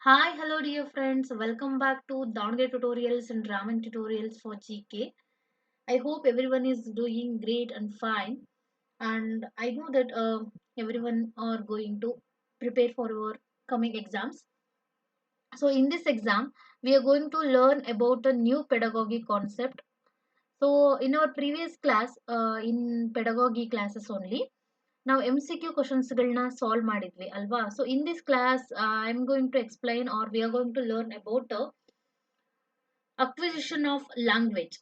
Hi, hello, dear friends. Welcome back to Downgrade Tutorials and Ramen Tutorials for GK. I hope everyone is doing great and fine. And I know that everyone are going to prepare for our coming exams. So, in this exam, we are going to learn about a new pedagogy concept. So, in our previous class, in pedagogy classes only, ನಾವು MCQ ಕ್ವಶನ್ಸ್ಗಳನ್ನ solve ಮಾಡಿದ್ವಿ ಅಲ್ವಾ. So in this class I am going to explain or we are going to learn about acquisition of language.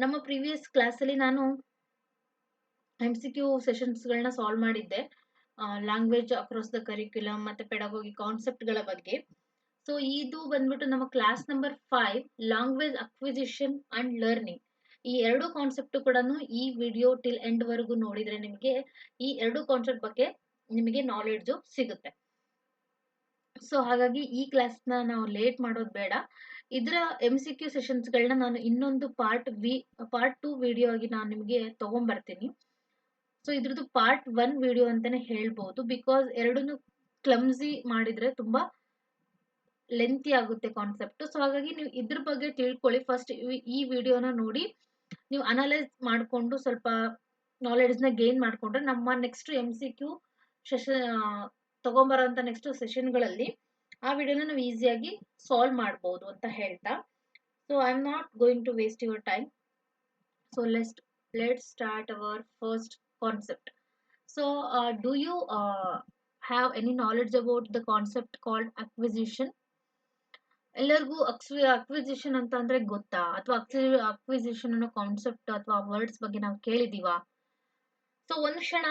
ನಮ್ಮ previous ಕ್ಲಾಸಲ್ಲಿ ನಾನು MCQ ಸೆಷನ್ಸ್ಗಳನ್ನ solve ಮಾಡಿದ್ದೆ, language across the curriculum ಮತ್ತೆ ಪೆಡಗೋಗಿ ಕಾನ್ಸೆಪ್ಟ್ಗಳ ಬಗ್ಗೆ. ಸೊ ಇದು ಬಂದ್ಬಿಟ್ಟು ನಮ್ಮ class number 5, language acquisition and learning. ಈ ಎರಡು ಕಾನ್ಸೆಪ್ಟ್ ಕೂಡ ಈ ವಿಡಿಯೋ ಟಿಲ್ ಎಂಡ್ ವರೆಗೂ ನೋಡಿದ್ರೆ ನಿಮಗೆ ಈ ಎರಡು ಕಾನ್ಸೆಪ್ಟ್ ಬಗ್ಗೆ ನಿಮಗೆ ನಾಲೆಡ್ಜ್ ಸಿಗುತ್ತೆ. ಸೊ ಹಾಗಾಗಿ ಈ ಕ್ಲಾಸ್ನ ನಾವು ಲೇಟ್ ಮಾಡೋದು ಬೇಡ. ಇದರ MCQ ಸೆಷನ್ಸ್ಗಳನ್ನ ನಾನು ಇನ್ನೊಂದು ಪಾರ್ಟ್ 2 ವಿಡಿಯೋ ಆಗಿ ನಾನು ನಿಮಗೆ ತಗೊಂಡ್ಬರ್ತೀನಿ. ಸೊ ಇದ್ರದ್ದು ಪಾರ್ಟ್ 1 ವಿಡಿಯೋ ಅಂತಾನೆ ಹೇಳ್ಬೋದು, ಬಿಕಾಸ್ ಎರಡನ್ನು ಕ್ಲಮ್ಸಿ ಮಾಡಿದ್ರೆ ತುಂಬಾ ಲೆಂತಿ ಆಗುತ್ತೆ ಕಾನ್ಸೆಪ್ಟ್. ಸೊ ಹಾಗಾಗಿ ನೀವು ಇದ್ರ ಬಗ್ಗೆ ತಿಳ್ಕೊಳ್ಳಿ. ಫಸ್ಟ್ ಈ ವಿಡಿಯೋನ ನೋಡಿ ನೀವು ಅನಲೈಸ್ ಮಾಡಿಕೊಂಡು ಸ್ವಲ್ಪ ನಾಲೆಡ್ಜ್ನ ಗೇನ್ ಮಾಡ್ಕೊಂಡ್ರೆ ನಮ್ಮ ನೆಕ್ಸ್ಟ್ MCQ ಸೆಷನ್ ತಗೊಂಬರೋಂಥ ನೆಕ್ಸ್ಟ್ ಸೆಷನ್ಗಳಲ್ಲಿ ಆ ವಿಡಿಯೋನ ನಾವು ಈಸಿಯಾಗಿ ಸಾಲ್ವ್ ಮಾಡ್ಬೋದು ಅಂತ ಹೇಳ್ತಾ. So I am not going to waste your time. So let's start our first concept. So do you have any knowledge about the concept called acquisition? ಎಲ್ಲರಿಗೂ ಅಕ್ವಿಸಿಷನ್ ಅಂತ ಅಂದ್ರೆ ಗೊತ್ತಾ, ಅಥವಾ ಅಕ್ವಿಸಿಷನ್ ಅನ್ನೋ ಕಾನ್ಸೆಪ್ಟ್ ಅಥವಾ ವರ್ಡ್ಸ್ ಬಗ್ಗೆ ನಾವು ಕೇಳಿದೀವಾ? ಸೊ ಒಂದ್ ಕ್ಷಣ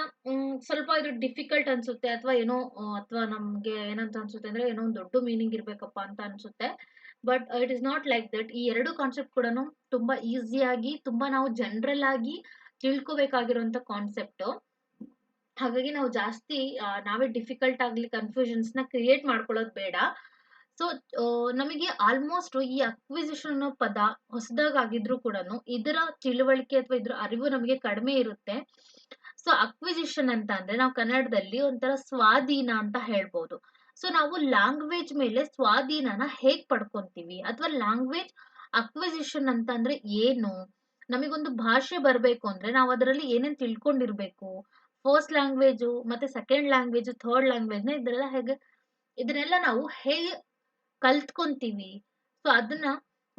ಸ್ವಲ್ಪ ಇದು ಡಿಫಿಕಲ್ಟ್ ಅನ್ಸುತ್ತೆ, ಅಥವಾ ಏನೋ ಅಥವಾ ನಮ್ಗೆ ಏನಂತ ಅನ್ಸುತ್ತೆ ಅಂದ್ರೆ ಏನೋ ಒಂದು ದೊಡ್ಡ ಮೀನಿಂಗ್ ಇರ್ಬೇಕಪ್ಪ ಅಂತ ಅನ್ಸುತ್ತೆ. But it is not like that. ಈ ಎರಡು ಕಾನ್ಸೆಪ್ಟ್ ಕೂಡ ತುಂಬಾ ಈಸಿಯಾಗಿ, ತುಂಬಾ ನಾವು ಜನರಲ್ ಆಗಿ ತಿಳ್ಕೊಬೇಕಾಗಿರುವಂತ ಕಾನ್ಸೆಪ್ಟ್. ಹಾಗಾಗಿ ನಾವು ಜಾಸ್ತಿ ನಾವೇ ಡಿಫಿಕಲ್ಟ್ ಆಗ್ಲಿ ಕನ್ಫ್ಯೂಷನ್ಸ್ ನ ಕ್ರಿಯೇಟ್ ಮಾಡ್ಕೊಳ್ಳೋದು ಬೇಡ. ಸೊ ನಮಗೆ ಆಲ್ಮೋಸ್ಟ್ ಈ ಅಕ್ವಿಸಿಷನ್ ಅನ್ನೋ ಪದ ಹೊಸದಾಗಿದ್ರು ಕೂಡ ಇದರ ತಿಳುವಳಿಕೆ ಅಥವಾ ಇದ್ರ ಅರಿವು ನಮಗೆ ಕಡಿಮೆ ಇರುತ್ತೆ. ಸೊ ಅಕ್ವಿಸಿಷನ್ ಅಂತ ಅಂದ್ರೆ ನಾವು ಕನ್ನಡದಲ್ಲಿ ಒಂಥರ ಸ್ವಾಧೀನ ಅಂತ ಹೇಳ್ಬೋದು. ಸೊ ನಾವು ಲ್ಯಾಂಗ್ವೇಜ್ ಮೇಲೆ ಸ್ವಾಧೀನನ ಹೇಗ್ ಪಡ್ಕೊಂತೀವಿ, ಅಥವಾ ಲ್ಯಾಂಗ್ವೇಜ್ ಅಕ್ವಿಸಿಷನ್ ಅಂತ ಅಂದ್ರೆ ಏನು? ನಮಗೊಂದು ಭಾಷೆ ಬರ್ಬೇಕು ಅಂದ್ರೆ ನಾವು ಅದರಲ್ಲಿ ಏನೇನ್ ತಿಳ್ಕೊಂಡಿರ್ಬೇಕು, ಫಸ್ಟ್ ಲ್ಯಾಂಗ್ವೇಜು ಮತ್ತೆ ಸೆಕೆಂಡ್ ಲ್ಯಾಂಗ್ವೇಜ್, ಥರ್ಡ್ ಲ್ಯಾಂಗ್ವೇಜ್ ನ ಇದನ್ನೆಲ್ಲ ನಾವು ಹೇಗೆ ಕಲ್ತ್ಕೊಂತೀವಿ. ಸೊ ಅದನ್ನ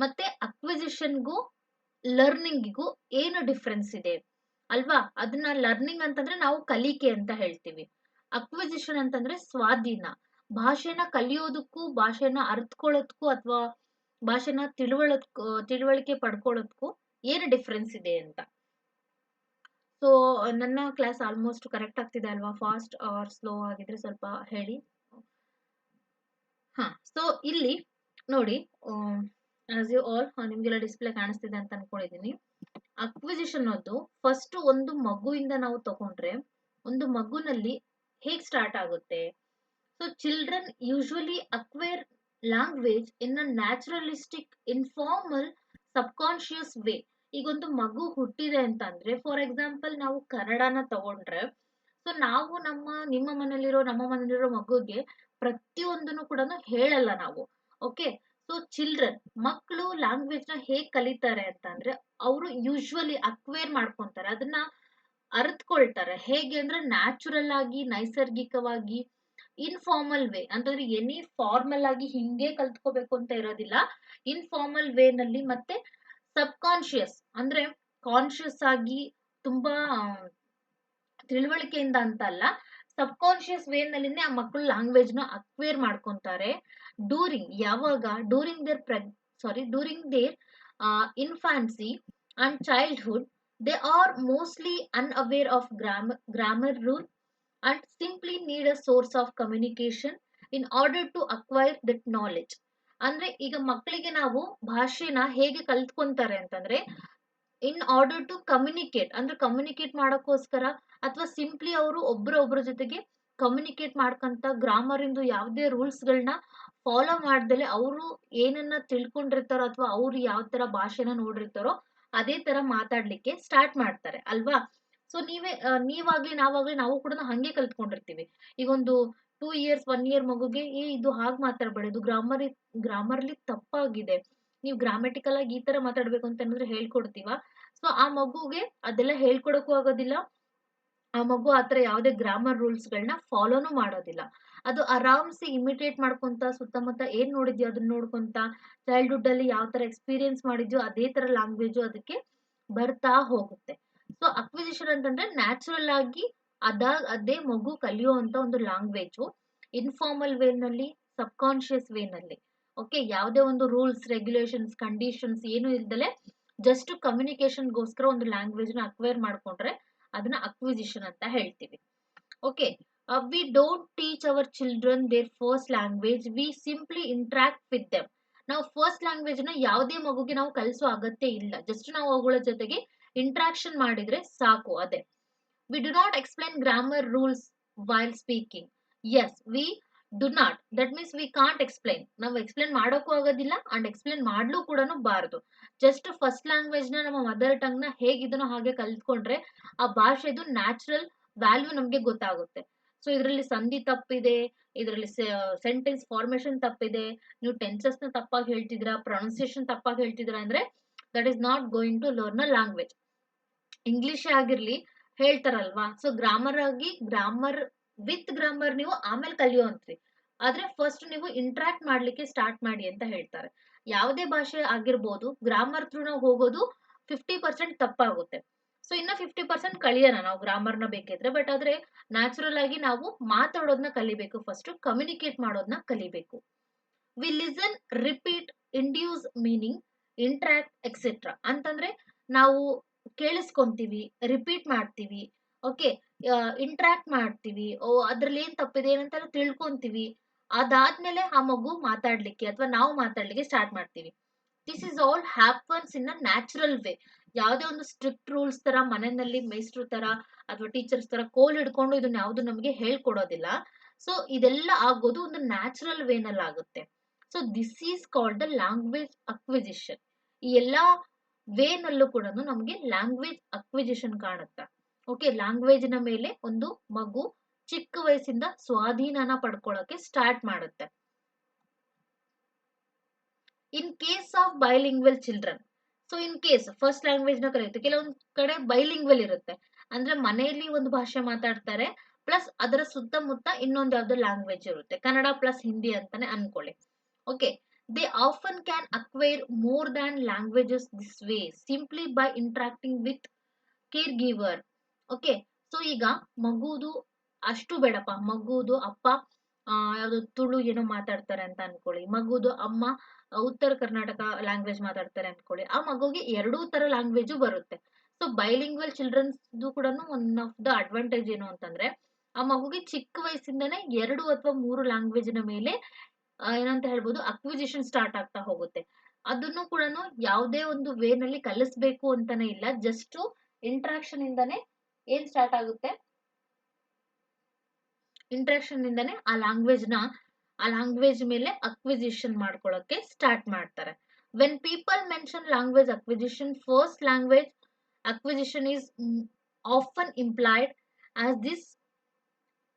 ಮತ್ತೆ ಅಕ್ವಿಸಿಷನ್ಗೂ ಲರ್ನಿಂಗಿಗೂ ಏನು ಡಿಫ್ರೆನ್ಸ್ ಇದೆ ಅಲ್ವಾ? ಅದನ್ನ ಲರ್ನಿಂಗ್ ಅಂತಂದ್ರೆ ನಾವು ಕಲಿಕೆ ಅಂತ ಹೇಳ್ತೀವಿ. ಅಕ್ವಿಸಿಷನ್ ಅಂತಂದ್ರೆ ಸ್ವಾಧೀನ. ಭಾಷೆನ ಕಲಿಯೋದಕ್ಕೂ, ಭಾಷೆನ ಅರ್ಥಕೊಳ್ಳೋದಕ್ಕೂ ಅಥವಾ ಭಾಷೆನ ತಿಳುವಳಿಕೆ ಪಡ್ಕೊಳ್ಳೋದಕ್ಕೂ ಏನು ಡಿಫ್ರೆನ್ಸ್ ಇದೆ ಅಂತ. ಸೊ ನನ್ನ ಕ್ಲಾಸ್ ಆಲ್ಮೋಸ್ಟ್ ಕರೆಕ್ಟ್ ಆಗ್ತಿದೆ ಅಲ್ವಾ? ಫಾಸ್ಟ್ ಆರ್ ಸ್ಲೋ ಆಗಿದ್ರೆ ಸ್ವಲ್ಪ ಹೇಳಿ. ಸೊ ಇಲ್ಲಿ ನೋಡಿ, ಆಸ್ ಯು ಆಲ್ ನಿಮ್ಗೆಲ್ಲ ಡಿಸ್ಪ್ಲೇ ಕಾಣಿಸ್ತಿದೆ ಅಂತ ಅನ್ಕೊಂಡಿದೀನಿ. ಅಕ್ವಿಸಿಷನ್ ಅದು ಫಸ್ಟ್ ಒಂದು ಮಗುವಿಂದ ನಾವು ತಗೊಂಡ್ರೆ, ಒಂದು ಮಗುನಲ್ಲಿ ಹೇಗ್ ಸ್ಟಾರ್ಟ್ ಆಗುತ್ತೆ? So children usually acquire language in a naturalistic, informal, subconscious way. ಈಗ ಒಂದು ಮಗು ಹುಟ್ಟಿದೆ ಅಂತಂದ್ರೆ, ಫಾರ್ ಎಕ್ಸಾಂಪಲ್ ನಾವು ಕನ್ನಡನ ತಗೊಂಡ್ರೆ, ಸೊ ನಾವು ನಿಮ್ಮ ಮನೇಲಿರೋ, ನಮ್ಮ ಮನೇಲಿರೋ ಮಗುಗೆ ಪ್ರತಿಯೊಂದನ್ನು ಕೂಡ ಹೇಳಲ್ಲ ನಾವು. ಓಕೆ. ಸೊ ಚಿಲ್ಡ್ರನ್, ಮಕ್ಕಳು ಲ್ಯಾಂಗ್ವೇಜ್ ನ ಹೇಗ್ ಕಲಿತಾರೆ ಅಂತಂದ್ರೆ, ಅವರು ಯೂಶುವಲಿ ಅಕ್ವೇರ್ ಮಾಡ್ಕೊಂತಾರೆ, ಅದನ್ನ ಅರ್ಥಕೊಳ್ತಾರೆ. ಹೇಗೆ ಅಂದ್ರೆ ನ್ಯಾಚುರಲ್ ಆಗಿ, ನೈಸರ್ಗಿಕವಾಗಿ, ಇನ್ಫಾರ್ಮಲ್ ವೇ ಅಂತಂದ್ರೆ ಎನಿ ಫಾರ್ಮಲ್ ಆಗಿ ಹಿಂಗೆ ಕಲ್ತ್ಕೋಬೇಕು ಅಂತ ಇರೋದಿಲ್ಲ. ಇನ್ಫಾರ್ಮಲ್ ವೇ ನಲ್ಲಿ, ಮತ್ತೆ ಸಬ್ ಕಾನ್ಶಿಯಸ್ ಅಂದ್ರೆ ಕಾನ್ಶಿಯಸ್ ಆಗಿ, ತುಂಬಾ ತಿಳುವಳಿಕೆಯಿಂದ ಅಂತ ಅಲ್ಲ, ಸಬ್ ಕಾನ್ಶಿಯಸ್ ವೇ ನಲ್ಲಿನೇ ಆ ಮಕ್ಕಳು ಲ್ಯಾಂಗ್ವೇಜ್ ನ ಅಕ್ವೇರ್ ಮಾಡ್ಕೊಂತಾರೆ. During their infancy and childhood, they are mostly unaware of grammar rule and simply need a source of communication in order to acquire that knowledge. ಅಂದ್ರೆ ಈಗ ಮಕ್ಕಳಿಗೆ ನಾವು ಭಾಷೆನ ಹೇಗೆ ಕಲ್ತ್ಕೊಂತಾರೆ ಅಂತಂದ್ರೆ, ಇನ್ ಆರ್ಡರ್ ಟು ಕಮ್ಯುನಿಕೇಟ್ ಅಂದ್ರೆ ಕಮ್ಯುನಿಕೇಟ್ ಮಾಡೋಕ್ಕೋಸ್ಕರ, ಅಥವಾ ಸಿಂಪ್ಲಿ ಅವರು ಒಬ್ರ ಜೊತೆಗೆ ಕಮ್ಯುನಿಕೇಟ್ ಮಾಡ್ಕಂತ ಗ್ರಾಮರ್ ಇಂದು ಯಾವುದೇ ರೂಲ್ಸ್ ಗಳನ್ನ ಫಾಲೋ ಮಾಡ್ದಲೆ ಅವರು ಏನನ್ನ ತಿಳ್ಕೊಂಡಿರ್ತಾರೋ ಅಥವಾ ಅವ್ರು ಯಾವ ತರ ಭಾಷೆನ ನೋಡಿರ್ತಾರೋ ಅದೇ ತರ ಮಾತಾಡ್ಲಿಕ್ಕೆ ಸ್ಟಾರ್ಟ್ ಮಾಡ್ತಾರೆ ಅಲ್ವಾ? ಸೊ ನೀವಾಗ್ಲಿ ನಾವಾಗ್ಲಿ ನಾವು ಕೂಡ ಹಂಗೆ ಕಲ್ತ್ಕೊಂಡಿರ್ತೀವಿ. ಈಗ ಒಂದು 2 ಇಯರ್ಸ್ 1 ಇಯರ್ ಮಗುಗೆ ಇದು ಹಾಗೆ ಮಾತಾಡ್ಬೇಡಿ, ಇದು ಗ್ರಾಮರ್ಲಿ ತಪ್ಪಾಗಿದೆ, ನೀವು ಗ್ರಾಮೆಟಿಕಲ್ ಆಗಿ ಈ ತರ ಮಾತಾಡ್ಬೇಕು ಅಂತ ಏನಾದ್ರು ಹೇಳ್ಕೊಡ್ತೀವ. ಸೊ ಆ ಮಗುಗೆ ಅದೆಲ್ಲ ಹೇಳ್ಕೊಡಕ್ಕೂ ಆಗೋದಿಲ್ಲ, ಆ ಮಗು ಆತರ ಯಾವುದೇ ಗ್ರಾಮರ್ ರೂಲ್ಸ್ ಗಳನ್ನ ಫಾಲೋನು ಮಾಡೋದಿಲ್ಲ. ಅದು ಆರಾಮ್ಸೆ ಇಮಿಟೇಟ್ ಮಾಡ್ಕೊಂತ ಸುತ್ತಮುತ್ತ ಏನ್ ನೋಡಿದ್ಯೋ ಅದನ್ನ ನೋಡ್ಕೊಂತ ಚೈಲ್ಡ್ಹುಡ್ ಅಲ್ಲಿ ಯಾವ ತರ ಎಕ್ಸ್ಪೀರಿಯನ್ಸ್ ಮಾಡಿದ್ಯೋ ಅದೇ ತರ ಲ್ಯಾಂಗ್ವೇಜ್ ಅದಕ್ಕೆ ಬರ್ತಾ ಹೋಗುತ್ತೆ. ಸೊ ಅಕ್ವಿಸಿಷನ್ ಅಂತಂದ್ರೆ ನ್ಯಾಚುರಲ್ ಆಗಿ ಅದೇ ಮಗು ಕಲಿಯುವಂತ ಒಂದು ಲ್ಯಾಂಗ್ವೇಜ್, ಇನ್ಫಾರ್ಮಲ್ ವೇನಲ್ಲಿ, ಸಬ್ ಕಾನ್ಶಿಯಸ್ ವೇನಲ್ಲಿ. ಓಕೆ, ಯಾವುದೇ ಒಂದು ರೂಲ್ಸ್ ರೆಗ್ಯುಲೇಷನ್ಸ್ ಕಂಡೀಷನ್ಸ್ ಏನು ಇಲ್ದಲೆ ಜಸ್ಟ್ ಕಮ್ಯುನಿಕೇಶನ್ಗೋಸ್ಕರ ಒಂದು ಲ್ಯಾಂಗ್ವೇಜ್ ನ ಅಕ್ವೈರ್ ಮಾಡ್ಕೊಂಡ್ರೆ ಅದನ್ನ ಅಕ್ವಿಸಿಷನ್ ಅಂತ ಹೇಳ್ತೀವಿ. Okay, we don't teach our children their first language, we simply interact with them. ನಾವು ಫಸ್ಟ್ ಲ್ಯಾಂಗ್ವೇಜ್ ನ ಯಾವುದೇ ಮಗುಗೆ ನಾವು ಕಲಿಸೋ ಅಗತ್ಯ ಇಲ್ಲ, ಜಸ್ಟ್ ನಾವು ಅವುಗಳ ಜೊತೆಗೆ ಇಂಟ್ರಾಕ್ಷನ್ ಮಾಡಿದ್ರೆ ಸಾಕು. ಅದೇ we do not explain grammar rules while speaking. Yes, we do not, that means we can't explain, ನಾವು ಎಕ್ಸ್ಪ್ಲೈನ್ ಮಾಡೋಕ್ಕೂ ಆಗೋದಿಲ್ಲ ಅಂಡ್ ಎಕ್ಸ್ಪ್ಲೈನ್ ಮಾಡ್ಲೂ ಕೂಡ ಬಾರದು. ಜಸ್ಟ್ ಫಸ್ಟ್ ಲ್ಯಾಂಗ್ವೇಜ್ ನ ನಮ್ಮ ಮದರ್ ಟಂಗ್ ನ ಹೇಗಿದನೋ ಹಾಗೆ ಕಲ್ತ್ಕೊಂಡ್ರೆ ಆ ಭಾಷೆದು ನ್ಯಾಚುರಲ್ ವ್ಯಾಲ್ಯೂ ನಮ್ಗೆ ಗೊತ್ತಾಗುತ್ತೆ. ಸೊ ಇದರಲ್ಲಿ ಸಂಧಿ ತಪ್ಪಿದೆ, ಇದರಲ್ಲಿ ಸೆಂಟೆನ್ಸ್ ಫಾರ್ಮೇಶನ್ ತಪ್ಪಿದೆ, ನೀವು ಟೆನ್ಸಸ್ ನ ತಪ್ಪಾಗಿ ಹೇಳ್ತಿದ್ರ, ಪ್ರೊನೌನ್ಸಿಯೇಷನ್ ತಪ್ಪಾಗಿ ಹೇಳ್ತಿದ್ರ ಅಂದ್ರೆ that is not going to learn a language. English ಆಗಿರ್ಲಿ ಹೇಳ್ತಾರಲ್ವಾ, ಸೊ ಗ್ರಾಮರ್ ವಿತ್ ಗ್ರಾಮರ್ ನೀವು ಆಮೇಲೆ ಕಲಿಯುವಂತ್ರಿ, ಆದ್ರೆ ಫಸ್ಟ್ ನೀವು ಇಂಟ್ರಾಕ್ಟ್ ಮಾಡ್ಲಿಕ್ಕೆ ಸ್ಟಾರ್ಟ್ ಮಾಡಿ ಅಂತ ಹೇಳ್ತಾರೆ. ಯಾವುದೇ ಭಾಷೆ ಆಗಿರ್ಬೋದು, ಗ್ರಾಮರ್ ಥ್ರೂ ನಾವು ಹೋಗೋದು 50% ತಪ್ಪಾಗುತ್ತೆ. ಸೊ ಇನ್ನ 50% ಕಲಿಯೋಣ ನಾವು ಗ್ರಾಮರ್ನ ಬೇಕಿದ್ರೆ, ಬಟ್ ಆದ್ರೆ ನ್ಯಾಚುರಲ್ ಆಗಿ ನಾವು ಮಾತಾಡೋದನ್ನ ಕಲಿಬೇಕು, ಫಸ್ಟ್ ಕಮ್ಯುನಿಕೇಟ್ ಮಾಡೋದನ್ನ ಕಲಿಬೇಕು. V listen, repeat, induce meaning, interact etcetera ಅಂತಂದ್ರೆ ನಾವು ಕೇಳಿಸ್ಕೊಂತೀವಿ, ರಿಪೀಟ್ ಮಾಡ್ತೀವಿ, ಓಕೆ, ಇಂಟ್ರಾಕ್ಟ್ ಮಾಡ್ತೀವಿ, ಅದ್ರಲ್ಲಿ ಏನ್ ತಪ್ಪಿದೆ ಏನಂತ ತಿಳ್ಕೊಂತೀವಿ, ಅದಾದ್ಮೇಲೆ ಆ ಮಗು ಮಾತಾಡ್ಲಿಕ್ಕೆ ಅಥವಾ ನಾವು ಮಾತಾಡ್ಲಿಕ್ಕೆ ಸ್ಟಾರ್ಟ್ ಮಾಡ್ತೀವಿ. This is all happens in a natural way. ಯಾವುದೇ ಒಂದು ಸ್ಟ್ರಿಕ್ಟ್ ರೂಲ್ಸ್ ತರ ಮನೆಯಲ್ಲಿ ಮೇಸ್ಟ್ರು ತರ ಅಥವಾ ಟೀಚರ್ಸ್ ತರ ಕೋಲ್ ಹಿಡ್ಕೊಂಡು ಇದನ್ನ ಯಾವ್ದು ನಮಗೆ ಹೇಳ್ಕೊಡೋದಿಲ್ಲ. ಸೊ ಇದೆಲ್ಲ ಆಗೋದು ಒಂದು ನ್ಯಾಚುರಲ್ ವೇನಲ್ಲಿ ಆಗುತ್ತೆ. So this is called the language acquisition. ಈ ಎಲ್ಲಾ ವೇನಲ್ಲೂ ಕೂಡ ನಮಗೆ ಲ್ಯಾಂಗ್ವೇಜ್ ಅಕ್ವಿಸಿಷನ್ ಕಾಣುತ್ತೆ. ಓಕೆ, ಲ್ಯಾಂಗ್ವೇಜ್ ನ ಮೇಲೆ ಒಂದು ಮಗು ಚಿಕ್ಕ ವಯಸ್ಸಿಂದ ಸ್ವಾಧೀನನ ಪಡ್ಕೊಳ್ಳೋಕೆ ಸ್ಟಾರ್ಟ್ ಮಾಡುತ್ತೆ. In case of bilingual children, so in case first language ನ ಕಲಿಯುತ್ತೆ, ಕೆಲವೊಂದ್ ಕಡೆ ಬೈಲಿಂಗ್ವಲ್ ಇರುತ್ತೆ, ಅಂದ್ರೆ ಮನೆಯಲ್ಲಿ ಒಂದು ಭಾಷೆ ಮಾತಾಡ್ತಾರೆ ಪ್ಲಸ್ ಅದರ ಸುತ್ತಮುತ್ತ ಇನ್ನೊಂದು ಯಾವ್ದೋ ಲ್ಯಾಂಗ್ವೇಜ್ ಇರುತ್ತೆ, ಕನ್ನಡ ಪ್ಲಸ್ ಹಿಂದಿ ಅಂತಾನೆ ಅನ್ಕೊಳ್ಳಿ. Okay, they often can acquire more than languages this way simply by interacting with care ಗಿವರ್. Okay, so ಈಗ ಮಗುದು ಅಷ್ಟು ಬೇಡಪ್ಪ, ಮಗುದು ಅಪ್ಪ ಯಾವ್ದು ತುಳು ಏನೋ ಮಾತಾಡ್ತಾರೆ ಅಂತ ಅನ್ಕೊಳ್ಳಿ, ಮಗುದು ಅಮ್ಮ ಉತ್ತರ ಕರ್ನಾಟಕ ಲ್ಯಾಂಗ್ವೇಜ್ ಮಾತಾಡ್ತಾರೆ ಅನ್ಕೊಳ್ಳಿ, ಆ ಮಗುಗೆ ಎರಡೂ ತರ ಲ್ಯಾಂಗ್ವೇಜು ಬರುತ್ತೆ. ಸೊ ಬೈಲಿಂಗ್ವಲ್ ಚಿಲ್ಡ್ರನ್ಸ್ ಕೂಡ ಒನ್ ಆಫ್ ದ ಅಡ್ವಾಂಟೇಜ್ ಏನು ಅಂತಂದ್ರೆ ಆ ಮಗುಗೆ ಚಿಕ್ಕ ವಯಸ್ಸಿಂದನೇ 2 ಅಥವಾ 3 ಲ್ಯಾಂಗ್ವೇಜ್ ನ ಮೇಲೆ ಏನಂತ ಹೇಳ್ಬೋದು ಅಕ್ವಿಸಿಷನ್ ಸ್ಟಾರ್ಟ್ ಆಗ್ತಾ ಹೋಗುತ್ತೆ. ಅದನ್ನು ಕೂಡ ಯಾವುದೇ ಒಂದು ವೇನಲ್ಲಿ ಕಲಿಸ್ಬೇಕು ಅಂತಾನೆ ಇಲ್ಲ, ಜಸ್ಟ್ ಇಂಟ್ರಾಕ್ಷನ್ ಇಂದಾನೆ ಏನ್ ಸ್ಟಾರ್ಟ್ ಆಗುತ್ತೆ, ಇಂಟ್ರಾಕ್ಷನ್ ಇಂದಾನೆ ಆ ಲ್ಯಾಂಗ್ವೇಜ್ ಮೇಲೆ ಅಕ್ವಿಸಿಷನ್ ಮಾಡ್ಕೊಳ್ಳೋಕೆ ಸ್ಟಾರ್ಟ್ ಮಾಡ್ತಾರೆ. When people mention language acquisition, first language acquisition is often implied as this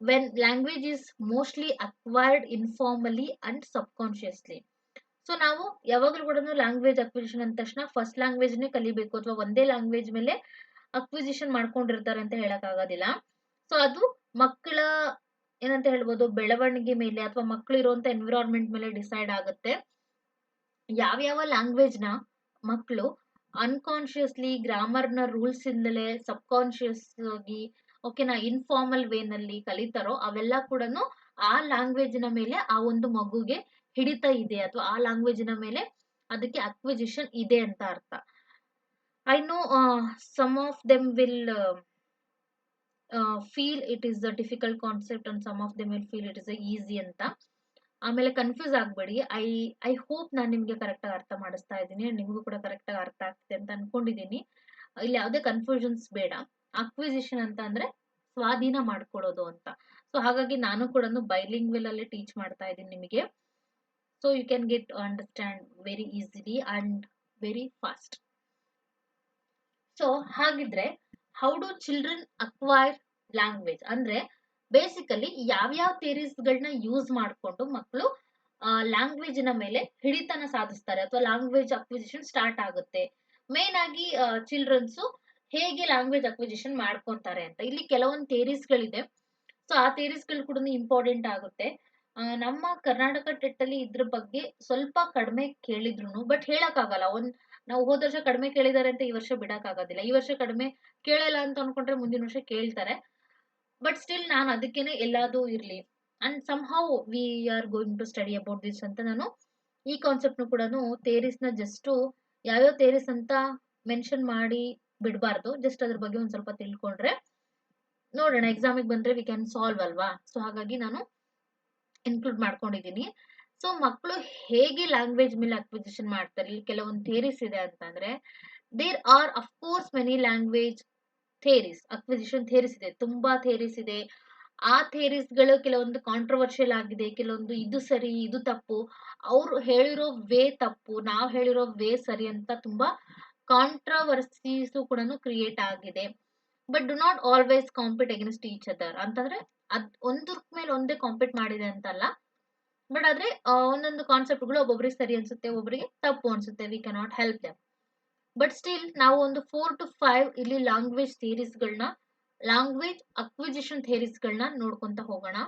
when language is mostly acquired informally and subconsciously. So ನಾವು ಯಾವಾಗಲೂ ಕೂಡ ಲ್ಯಾಂಗ್ವೇಜ್ ಅಕ್ವಿಸಿಷನ್ ಅಂದ ತಕ್ಷಣ ಫಸ್ಟ್ ಲ್ಯಾಂಗ್ವೇಜ್ ನೇ ಕಲಿಬೇಕು ಅಥವಾ ಒಂದೇ ಲ್ಯಾಂಗ್ವೇಜ್ ಮೇಲೆ ಅಕ್ವಿಸಿಷನ್ ಮಾಡ್ಕೊಂಡಿರ್ತಾರೆ ಅಂತ ಹೇಳಕ್ ಆಗೋದಿಲ್ಲ. ಸೊ ಅದು ಮಕ್ಕಳ ಏನಂತ ಹೇಳ್ಬೋದು ಬೆಳವಣಿಗೆ ಮೇಲೆ ಅಥವಾ ಮಕ್ಕಳು ಇರುವಂತ ಎನ್ವಿರಾನ್ಮೆಂಟ್ ಮೇಲೆ ಡಿಸೈಡ್ ಆಗುತ್ತೆ. ಯಾವ್ಯಾವ ಲ್ಯಾಂಗ್ವೇಜ್ ನ ಮಕ್ಕಳು ಅನ್ಕಾನ್ಶಿಯಸ್ಲಿ ಗ್ರಾಮರ್ ನ ರೂಲ್ಸ್ ಇಂದಲೇ ಸಬ್ ಕಾನ್ಶಿಯಸ್ ಆಗಿ ಓಕೆನಾ ಇನ್ಫಾರ್ಮಲ್ ವೇನಲ್ಲಿ ಕಲಿತಾರೋ ಅವೆಲ್ಲ ಕೂಡ ಆ ಲ್ಯಾಂಗ್ವೇಜ್ ನ ಮೇಲೆ ಆ ಒಂದು ಮಗುಗೆ ಹಿಡಿತ ಇದೆ ಅಥವಾ ಆ ಲ್ಯಾಂಗ್ವೇಜ್ ನ ಮೇಲೆ ಅದಕ್ಕೆ ಅಕ್ವಿಸಿಷನ್ ಇದೆ ಅಂತ ಅರ್ಥ. I know some of them will feel it is a difficult concept and some of them will feel it is easy ಅಂತ. ಆಮೇಲೆ ಕನ್ಫ್ಯೂಸ್ ಆಗ್ಬೇಡಿ. ಐ ಹೋಪ್ ನಾನು ನಿಮ್ಗೆ ಕರೆಕ್ಟ್ ಆಗಿ ಅರ್ಥ ಮಾಡಿಸ್ತಾ ಇದ್ದೀನಿ, ನಿಮಗೂ ಕೂಡ ಕರೆಕ್ಟ್ ಆಗಿ ಅರ್ಥ ಆಗ್ತಿದೆ ಅಂತ ಅನ್ಕೊಂಡಿದ್ದೀನಿ. ಇಲ್ಲಿ ಯಾವುದೇ ಕನ್ಫ್ಯೂಷನ್ಸ್ ಬೇಡ. ಅಕ್ವಿಸಿಷನ್ ಅಂತ ಅಂದ್ರೆ ಸ್ವಾಧೀನ ಮಾಡ್ಕೊಳ್ಳೋದು ಅಂತ. ಸೊ ಹಾಗಾಗಿ ನಾನು ಕೂಡ ಬೈಲಿಂಗ್ವಲ್ ಅಲ್ಲಿ ಟೀಚ್ ಮಾಡ್ತಾ ಇದ್ದೀನಿ ನಿಮಗೆ. So you can get understand very easily and very fast. So ಹಾಗಿದ್ರೆ how do children acquire language ಅಂದ್ರೆ ಬೇಸಿಕಲಿ ಯಾವ್ಯಾವ ಥಿಯರೀಸ್ಗಳನ್ನ ಯೂಸ್ ಮಾಡ್ಕೊಂಡು ಮಕ್ಕಳು ಲ್ಯಾಂಗ್ವೇಜ್ ನ ಮೇಲೆ ಹಿಡಿತನ ಸಾಧಿಸ್ತಾರೆ ಅಥವಾ ಲ್ಯಾಂಗ್ವೇಜ್ ಅಕ್ವಿಸಿಷನ್ ಸ್ಟಾರ್ಟ್ ಆಗುತ್ತೆ. ಮೇನ್ ಆಗಿ ಚಿಲ್ಡ್ರನ್ಸ್ ಹೇಗೆ ಲ್ಯಾಂಗ್ವೇಜ್ ಅಕ್ವಿಸಿಷನ್ ಮಾಡ್ಕೊಂತಾರೆ ಅಂತ ಇಲ್ಲಿ ಕೆಲವೊಂದು ಥಿಯರೀಸ್ಗಳಿದೆ. ಸೊ ಆ ಥಿಯರೀಸ್ಗಳು ಕೂಡ ಇಂಪಾರ್ಟೆಂಟ್ ಆಗುತ್ತೆ. ನಮ್ಮ ಕರ್ನಾಟಕ ಟೆಟ್ ಅಲ್ಲಿ ಇದ್ರ ಬಗ್ಗೆ ಸ್ವಲ್ಪ ಕಡಿಮೆ ಕೇಳಿದ್ರು, ಬಟ್ ಹೇಳಕ್ ಆಗಲ್ಲ. ನಾವು ಹೋದ ವರ್ಷ ಕಡಿಮೆ ಕೇಳಿದಾರೆ ಅಂತ ಈ ವರ್ಷ ಬಿಡಕ್ ಆಗೋದಿಲ್ಲ. ಈ ವರ್ಷ ಕಡಿಮೆ ಕೇಳಲ್ಲ ಅಂತ ಅನ್ಕೊಂಡ್ರೆ ಮುಂದಿನ ವರ್ಷ ಕೇಳ್ತಾರೆ. ಬಟ್ ಸ್ಟಿಲ್ ನಾನು ಅದಕ್ಕೇನೆ ಎಲ್ಲಾದು ಇರ್ಲಿ and somehow we are going to study about this ಅಂತ ನಾನು ಈ ಕಾನ್ಸೆಪ್ಟ್ ಕೂಡ ಥೇರೀಸ್ ನ ಜಸ್ಟ್ ಯಾವ್ಯಾವ ಥೇರೀಸ್ ಅಂತ ಮೆನ್ಷನ್ ಮಾಡಿ ಬಿಡಬಾರ್ದು. ಜಸ್ಟ್ ಅದ್ರ ಬಗ್ಗೆ ಒಂದ್ ಸ್ವಲ್ಪ ತಿಳ್ಕೊಂಡ್ರೆ ನೋಡೋಣ ಎಕ್ಸಾಮಿಗೆ ಬಂದ್ರೆ ವಿ ಕ್ಯಾನ್ ಸಾಲ್ವ್ ಅಲ್ವಾ. ಸೊ ಹಾಗಾಗಿ ನಾನು ಇನ್ಕ್ಲೂಡ್ ಮಾಡ್ಕೊಂಡಿದ್ದೀನಿ. ಸೊ ಮಕ್ಕಳು ಹೇಗೆ ಲ್ಯಾಂಗ್ವೇಜ್ ಮೇಲೆ ಅಕ್ವಿಸಿಷನ್ ಮಾಡ್ತಾರೆ, ಇಲ್ಲಿ ಕೆಲವೊಂದು ಥೇರೀಸ್ ಇದೆ ಅಂತಂದ್ರೆ there are of course many language theories, acquisition theories ಇದೆ, ತುಂಬಾ ಥೇರೀಸ್ ಇದೆ. ಆ ಥೇರೀಸ್ ಗಳು ಕೆಲವೊಂದು ಕಾಂಟ್ರವರ್ಷಿಯಲ್ ಆಗಿದೆ, ಕೆಲವೊಂದು ಇದು ಸರಿ ಇದು ತಪ್ಪು, ಅವ್ರು ಹೇಳಿರೋ ವೇ ತಪ್ಪು, ನಾವ್ ಹೇಳಿರೋ ವೇ ಸರಿ ಅಂತ ತುಂಬಾ ಕಾಂಟ್ರವರ್ಸೀಸ್ ಕೂಡ ಕ್ರಿಯೇಟ್ ಆಗಿದೆ. But do not always compete against each other ಅಂತಂದ್ರೆ ಒಂದ್ರ ಮೇಲೆ ಒಂದೇ ಕಾಂಪೀಟ್ ಮಾಡಿದೆ ಅಂತಲ್ಲ. ಬಟ್ ಆದ್ರೆ ಒಂದೊಂದು ಕಾನ್ಸೆಪ್ಟ್ಗಳು ಒಬ್ಬೊಬ್ರಿಗೆ ಸರಿ ಅನ್ಸುತ್ತೆ, ಒಬ್ಬರಿಗೆ ತಪ್ಪು ಅನ್ಸುತ್ತೆ. V cannot help them. But still ನಾವು ಒಂದು 4 to 5 ಇಲ್ಲಿ ಲ್ಯಾಂಗ್ವೇಜ್ ಥಿಯರೀಸ್ಗಳನ್ನ, ಲ್ಯಾಂಗ್ವೇಜ್ ಅಕ್ವಿಸಿಷನ್ ಥಿಯರೀಸ್ಗಳನ್ನ ನೋಡ್ಕೊಂತ ಹೋಗೋಣ.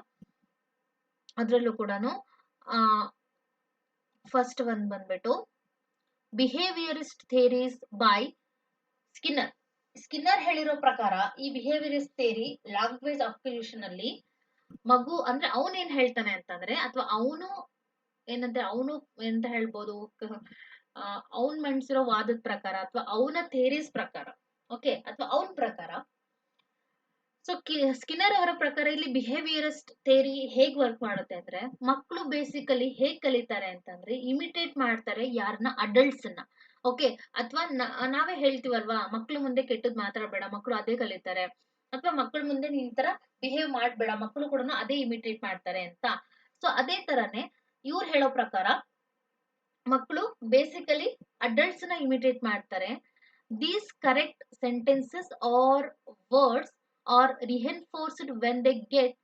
ಅದರಲ್ಲೂ ಕೂಡ ಫಸ್ಟ್ ಒನ್ ಬಂದ್ಬಿಟ್ಟು ಬಿಹೇವಿಯರಿಸ್ಟ್ ಥಿಯರೀಸ್ ಬೈ ಸ್ಕಿನ್ನರ್. ಸ್ಕಿನ್ನರ್ ಹೇಳಿರೋ ಪ್ರಕಾರ ಈ ಬಿಹೇವಿಯರಿಸ್ಟ್ ಥಿಯರಿ ಲ್ಯಾಂಗ್ವೇಜ್ ಅಕ್ವಿಸಿಷನ್ ಅಲ್ಲಿ ಮಗು ಅಂದ್ರೆ ಅವನೇನ್ ಹೇಳ್ತಾನೆ ಅಂತಂದ್ರೆ, ಅಥವಾ ಅವನು ಏನಂದ್ರೆ ಅವನು ಎಂತ ಹೇಳ್ಬೋದು, ಅವನ್ ಮಂಡಿಸಿರೋ ವಾದದ ಪ್ರಕಾರ ಅಥವಾ ಅವನ ಥೇರೀಸ್ ಪ್ರಕಾರ, ಓಕೆ, ಅಥವಾ ಅವನ ಪ್ರಕಾರ. ಸೊ ಸ್ಕಿನ್ನರ್ ಅವರ ಪ್ರಕಾರ ಇಲ್ಲಿ ಬಿಹೇವಿಯರಿಸ್ಟ್ ಥೇರಿ ಹೇಗ್ ವರ್ಕ್ ಮಾಡುತ್ತೆ ಅಂದ್ರೆ, ಮಕ್ಕಳು ಬೇಸಿಕಲಿ ಹೇಗ್ ಕಲಿತಾರೆ ಅಂತಂದ್ರೆ ಇಮಿಟೇಟ್ ಮಾಡ್ತಾರೆ ಯಾರನ್ನ, ಅಡಲ್ಟ್ಸ್ ನ. ಓಕೆ, ಅಥವಾ ನಾವೇ ಹೇಳ್ತೀವಲ್ವಾ ಮಕ್ಳು ಮುಂದೆ ಕೆಟ್ಟದ್ ಮಾತಾಡಬೇಡ, ಮಕ್ಕಳು ಅದೇ ಕಲಿತಾರೆ. ಅಥವಾ ಮಕ್ಕಳ ಮುಂದೆ ನೀನ್ ಈ ತರ ಬಿಹೇವ್ ಮಾಡ್ಬೇಡ, ಮಕ್ಕಳು ಕೂಡ ಅದೇ ಇಮಿಟೇಟ್ ಮಾಡ್ತಾರೆ ಅಂತ. ಸೊ ಅದೇ ತರನೇ ಇವ್ರು ಹೇಳೋ ಪ್ರಕಾರ ಮಕ್ಕಳು ಬೇಸಿಕಲಿ ಅಡಲ್ಟ್ಸ್ ನ ಇಮಿಟೇಟ್ ಮಾಡ್ತಾರೆ. These correct sentences or words are reinforced when they get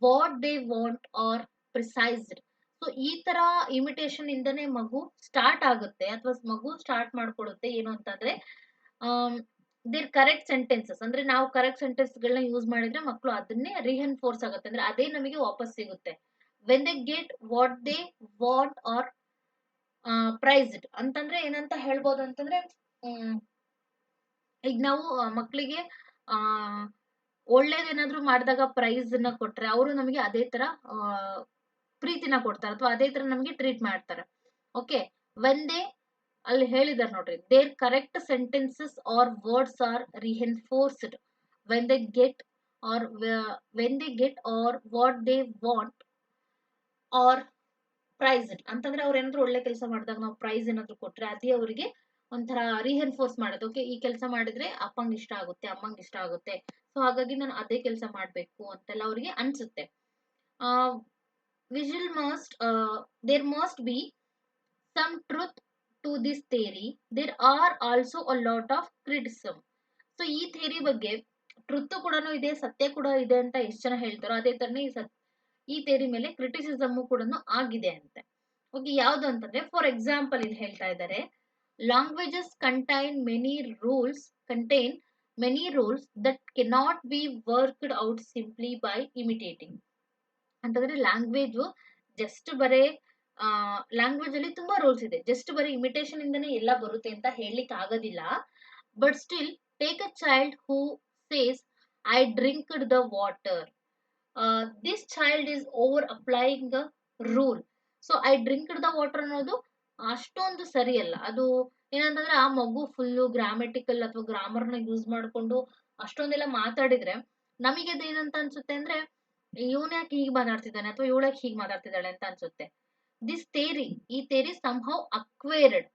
what they want or praised. ಸೊ ಈ ತರ ಇಮಿಟೇಷನ್ ಇಂದನೇ ಮಗು ಸ್ಟಾರ್ಟ್ ಆಗುತ್ತೆ ಅಥವಾ ಮಗು ಸ್ಟಾರ್ಟ್ ಮಾಡ್ಕೊಡುತ್ತೆ ಏನು ಅಂತಂದ್ರೆ ದೇರ್ ಕರೆಕ್ಟ್ ಸೆಂಟೆನ್ಸಸ್ ಅಂದ್ರೆ ನಾವು ಕರೆಕ್ಟ್ ಸೆಂಟೆನ್ಸ್ ಗಳನ್ನ ಯೂಸ್ ಮಾಡಿದ್ರೆ ಮಕ್ಕಳು ಅದನ್ನೇ ರಿಹೆನ್ಫೋರ್ಸ್ ಆಗುತ್ತೆ, ಅಂದ್ರೆ ಅದೇ ನಮಗೆ ವಾಪಸ್ ಸಿಗುತ್ತೆ. When they get what they want R praised ಅಂತಂದ್ರೆ ಏನಂತ ಹೇಳ್ಬೋದು ಅಂತಂದ್ರೆ, ಈಗ ನಾವು ಮಕ್ಕಳಿಗೆ ಒಳ್ಳೇದೇನಾದ್ರೂ ಮಾಡಿದಾಗ ಪ್ರೈಸ್ ನ ಕೊಟ್ರೆ ಅವರು ನಮಗೆ ಅದೇ ತರ ಪ್ರೀತಿನ ಕೊಡ್ತಾರೆ ಅಥವಾ ಅದೇ ತರ ನಮಗೆ ಟ್ರೀಟ್ ಮಾಡ್ತಾರೆ. ಓಕೆ, ವೆನ್ ದೇ ಅಲ್ಲಿ ಹೇಳಿದಾರೆ ನೋಡ್ರಿ, their correct sentences or words are reinforced when they get or when they get or what they want R praised ಅಂತಂದ್ರೆ ಅವ್ರು ಏನಾದ್ರು ಒಳ್ಳೆ ಕೆಲಸ ಮಾಡಿದಾಗ ನಾವು ಪ್ರೈಸ್ ಏನಾದ್ರು ಕೊಟ್ರೆ ಅದೇ ಅವರಿಗೆ ಒಂಥರ ರಿಹೆನ್ಫೋರ್ಸ್ ಮಾಡೋದು. ಓಕೆ, ಈ ಕೆಲಸ ಮಾಡಿದ್ರೆ ಅಪ್ಪಂಗ್ ಇಷ್ಟ ಆಗುತ್ತೆ, ಅಮ್ಮಂಗ್ ಇಷ್ಟ ಆಗುತ್ತೆ, ಸೊ ಹಾಗಾಗಿ ನಾನು ಅದೇ ಕೆಲಸ ಮಾಡ್ಬೇಕು ಅಂತೆಲ್ಲ ಅವ್ರಿಗೆ ಅನ್ಸುತ್ತೆ. ವಿಜಿಲ್ must there must be some truth to this theory, there are also a lot of criticism. So ಈ ಥಿಯರಿ ಬಗ್ಗೆ ಟ್ರುತ್ ಕೂಡ ಇದೆ, ಸತ್ಯ ಕೂಡ ಇದೆ ಅಂತ ಎಷ್ಟು ಜನ ಹೇಳ್ತಾರೋ ಅದೇ ತರನೇ ಈ ಥಿಯರಿ ಮೇಲೆ ಕ್ರಿಟಿಸಿಸಮ್ ಕೂಡ ಆಗಿದೆ ಅಂತೆ. ಓಕೆ, ಯಾವ್ದು ಅಂತಂದ್ರೆ ಫಾರ್ ಎಕ್ಸಾಂಪಲ್ ಇಲ್ಲಿ ಹೇಳ್ತಾ ಇದ್ದಾರೆ, languages contain many rules that cannot be worked out simply by imitating. ಅಂತಂದ್ರೆ ಲ್ಯಾಂಗ್ವೇಜ್ ಜಸ್ಟ್ ಬರೇ ಲ್ಯಾಂಗ್ವೇಜ್ ಅಲ್ಲಿ ತುಂಬಾ ರೂಲ್ಸ್ ಇದೆ, ಜಸ್ಟ್ ಬರೀ ಇಮಿಟೇಷನ್ ಇಂದನೇ ಎಲ್ಲ ಬರುತ್ತೆ ಅಂತ ಹೇಳಲಿಕ್ಕೆ ಆಗೋದಿಲ್ಲ. But still take a child who says I drinked the water, this child is over applying the rule. So I drinked the water ಅನ್ನೋದು ಅಷ್ಟೊಂದು ಸರಿಯಲ್ಲ. ಅದು ಏನಂತಂದ್ರೆ ಆ ಮಗು ಫುಲ್ಲು ಗ್ರಾಮೆಟಿಕಲ್ ಅಥವಾ ಗ್ರಾಮರ್ ನ ಯೂಸ್ ಮಾಡ್ಕೊಂಡು ಅಷ್ಟೊಂದೆಲ್ಲ ಮಾತಾಡಿದ್ರೆ ನಮಗೆ ಅದೇನಂತ ಅನ್ಸುತ್ತೆ ಅಂದ್ರೆ ಇವನ್ ಯಾಕೆ ಹೀಗೆ ಮಾತಾಡ್ತಿದ್ದಾನೆ ಅಥವಾ ಇವಳಕ್ಕೆ ಹೀಗೆ ಮಾತಾಡ್ತಿದ್ದಾಳೆ ಅಂತ ಅನ್ಸುತ್ತೆ. ದಿಸ್ ಥೇರಿ, ಈ theory somehow acquired,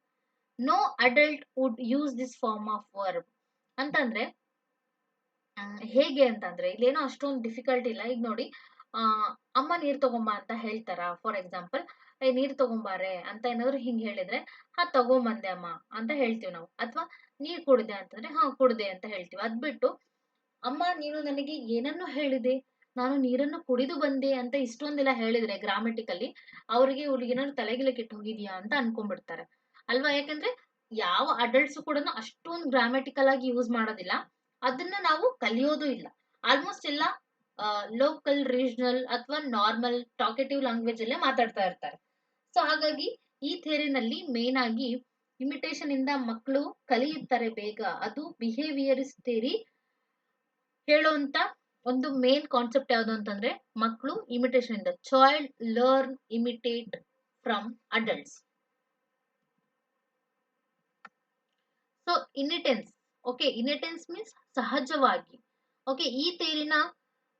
no adult would use this form of verb. ಅಂತಂದ್ರೆ ಹೇಗೆ ಅಂತಂದ್ರೆ ಇಲ್ಲೇನೋ ಅಷ್ಟೊಂದು ಡಿಫಿಕಲ್ಟ್ ಇಲ್ಲ. ಈಗ ನೋಡಿ, ಅಮ್ಮ ನೀರ್ ತಗೊಂಬ ಅಂತ ಹೇಳ್ತಾರ, ಫಾರ್ ಎಕ್ಸಾಂಪಲ್ ನೀರ್ ತಗೊಂಬಾರೆ ಅಂತ ಏನಾದ್ರು ಹಿಂಗ್ ಹೇಳಿದ್ರೆ ಹಾ ತಗೊಂಬಂದೆ ಅಮ್ಮ ಅಂತ ಹೇಳ್ತೀವಿ ನಾವು. ಅಥವಾ ನೀರ್ ಕುಡ್ದೆ ಅಂತಂದ್ರೆ ಹಾ ಕುಡ್ದೆ ಅಂತ ಹೇಳ್ತೀವಿ. ಅದ್ಬಿಟ್ಟು ಅಮ್ಮ ನೀನು ನನಗೆ ಏನನ್ನು ಹೇಳಿದೆ, ನಾನು ನೀರನ್ನು ಕುಡಿದು ಬಂದೆ ಅಂತ ಇಷ್ಟೊಂದೆಲ್ಲ ಹೇಳಿದ್ರೆ ಗ್ರಾಮೆಟಿಕಲಿ ಅವ್ರಿಗೆ ಏನಾದ್ರು ತಲೆಗಿಲೆ ಕೆಟ್ಟು ಹೋಗಿದ್ಯಾ ಅಂತ ಅನ್ಕೊಂಡ್ಬಿಡ್ತಾರೆ ಅಲ್ವಾ. ಯಾಕಂದ್ರೆ ಯಾವ ಅಡಲ್ಟ್ಸ್ ಕೂಡ ಅಷ್ಟೊಂದು ಗ್ರಾಮೆಟಿಕಲ್ ಆಗಿ ಯೂಸ್ ಮಾಡೋದಿಲ್ಲ, ಅದನ್ನ ನಾವು ಕಲಿಯೋದು ಇಲ್ಲ. ಆಲ್ಮೋಸ್ಟ್ ಎಲ್ಲ ಲೋಕಲ್, ರೀಜನಲ್ ಅಥವಾ ನಾರ್ಮಲ್ ಟಾಕೆಟಿವ್ ಲ್ಯಾಂಗ್ವೇಜ್ ಅಲ್ಲೇ ಮಾತಾಡ್ತಾ ಇರ್ತಾರೆ. ಸೊ ಹಾಗಾಗಿ ಈ ಥಿಯರಿನಲ್ಲಿ ಮೇನ್ ಆಗಿ ಇಮಿಟೇಷನ್ ಇಂದ ಮಕ್ಕಳು ಕಲಿಯುತ್ತಾರೆ ಬೇಗ, ಅದು ಬಿಹೇವಿಯರಿಸ್ಟ್ ಥಿಯರಿ ಹೇಳುವಂತ ಒಂದು ಮೇನ್ ಕಾನ್ಸೆಪ್ಟ್ ಯಾವುದು ಅಂತಂದ್ರೆ ಮಕ್ಕಳು ಇಮಿಟೇಷನ್ ಇಂದ, child learn imitate from adults. So innateness, okay, innateness means ಸಹಜವಾಗಿ. ಓಕೆ, ಈ ಥಿಯರಿನ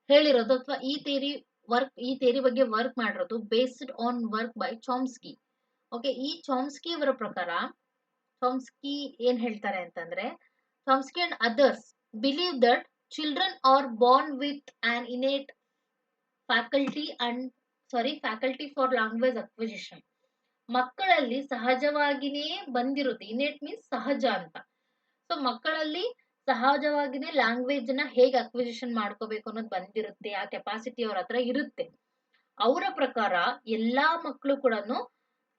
ಹೇಳಿರೋದು ಅಥವಾ ಈ ಥಿಯರಿ ಬಗ್ಗೆ ವರ್ಕ್ ಮಾಡಿರೋದು based on work by Chomsky. Okay, ಈ ಚಾಮ್ಸ್ಕಿ ಅವರ ಪ್ರಕಾರ ಚಾಮ್ಸ್ಕಿ ಏನ್ ಹೇಳ್ತಾರೆ ಅಂತಂದ್ರೆ, Chomsky and others believe that children are born with an innate faculty for language acquisition. ಮಕ್ಕಳಲ್ಲಿ ಸಹಜವಾಗಿನೇ ಬಂದಿರುತ್ತೆ, ಇನ್ನೇಟ್ ಮೀನ್ಸ್ ಸಹಜ ಅಂತ. ಸೊ ಮಕ್ಕಳಲ್ಲಿ ಸಹಜವಾಗಿನೇ ಲ್ಯಾಂಗ್ವೇಜ್ ನ ಹೇಗೆ ಅಕ್ವಿಸಿಷನ್ ಮಾಡ್ಕೋಬೇಕು ಅನ್ನೋದು ಬಂದಿರುತ್ತೆ, ಆ ಕೆಪಾಸಿಟಿ ಅವ್ರ ಹತ್ರ ಇರುತ್ತೆ. ಅವರ ಪ್ರಕಾರ ಎಲ್ಲಾ ಮಕ್ಕಳು ಕೂಡ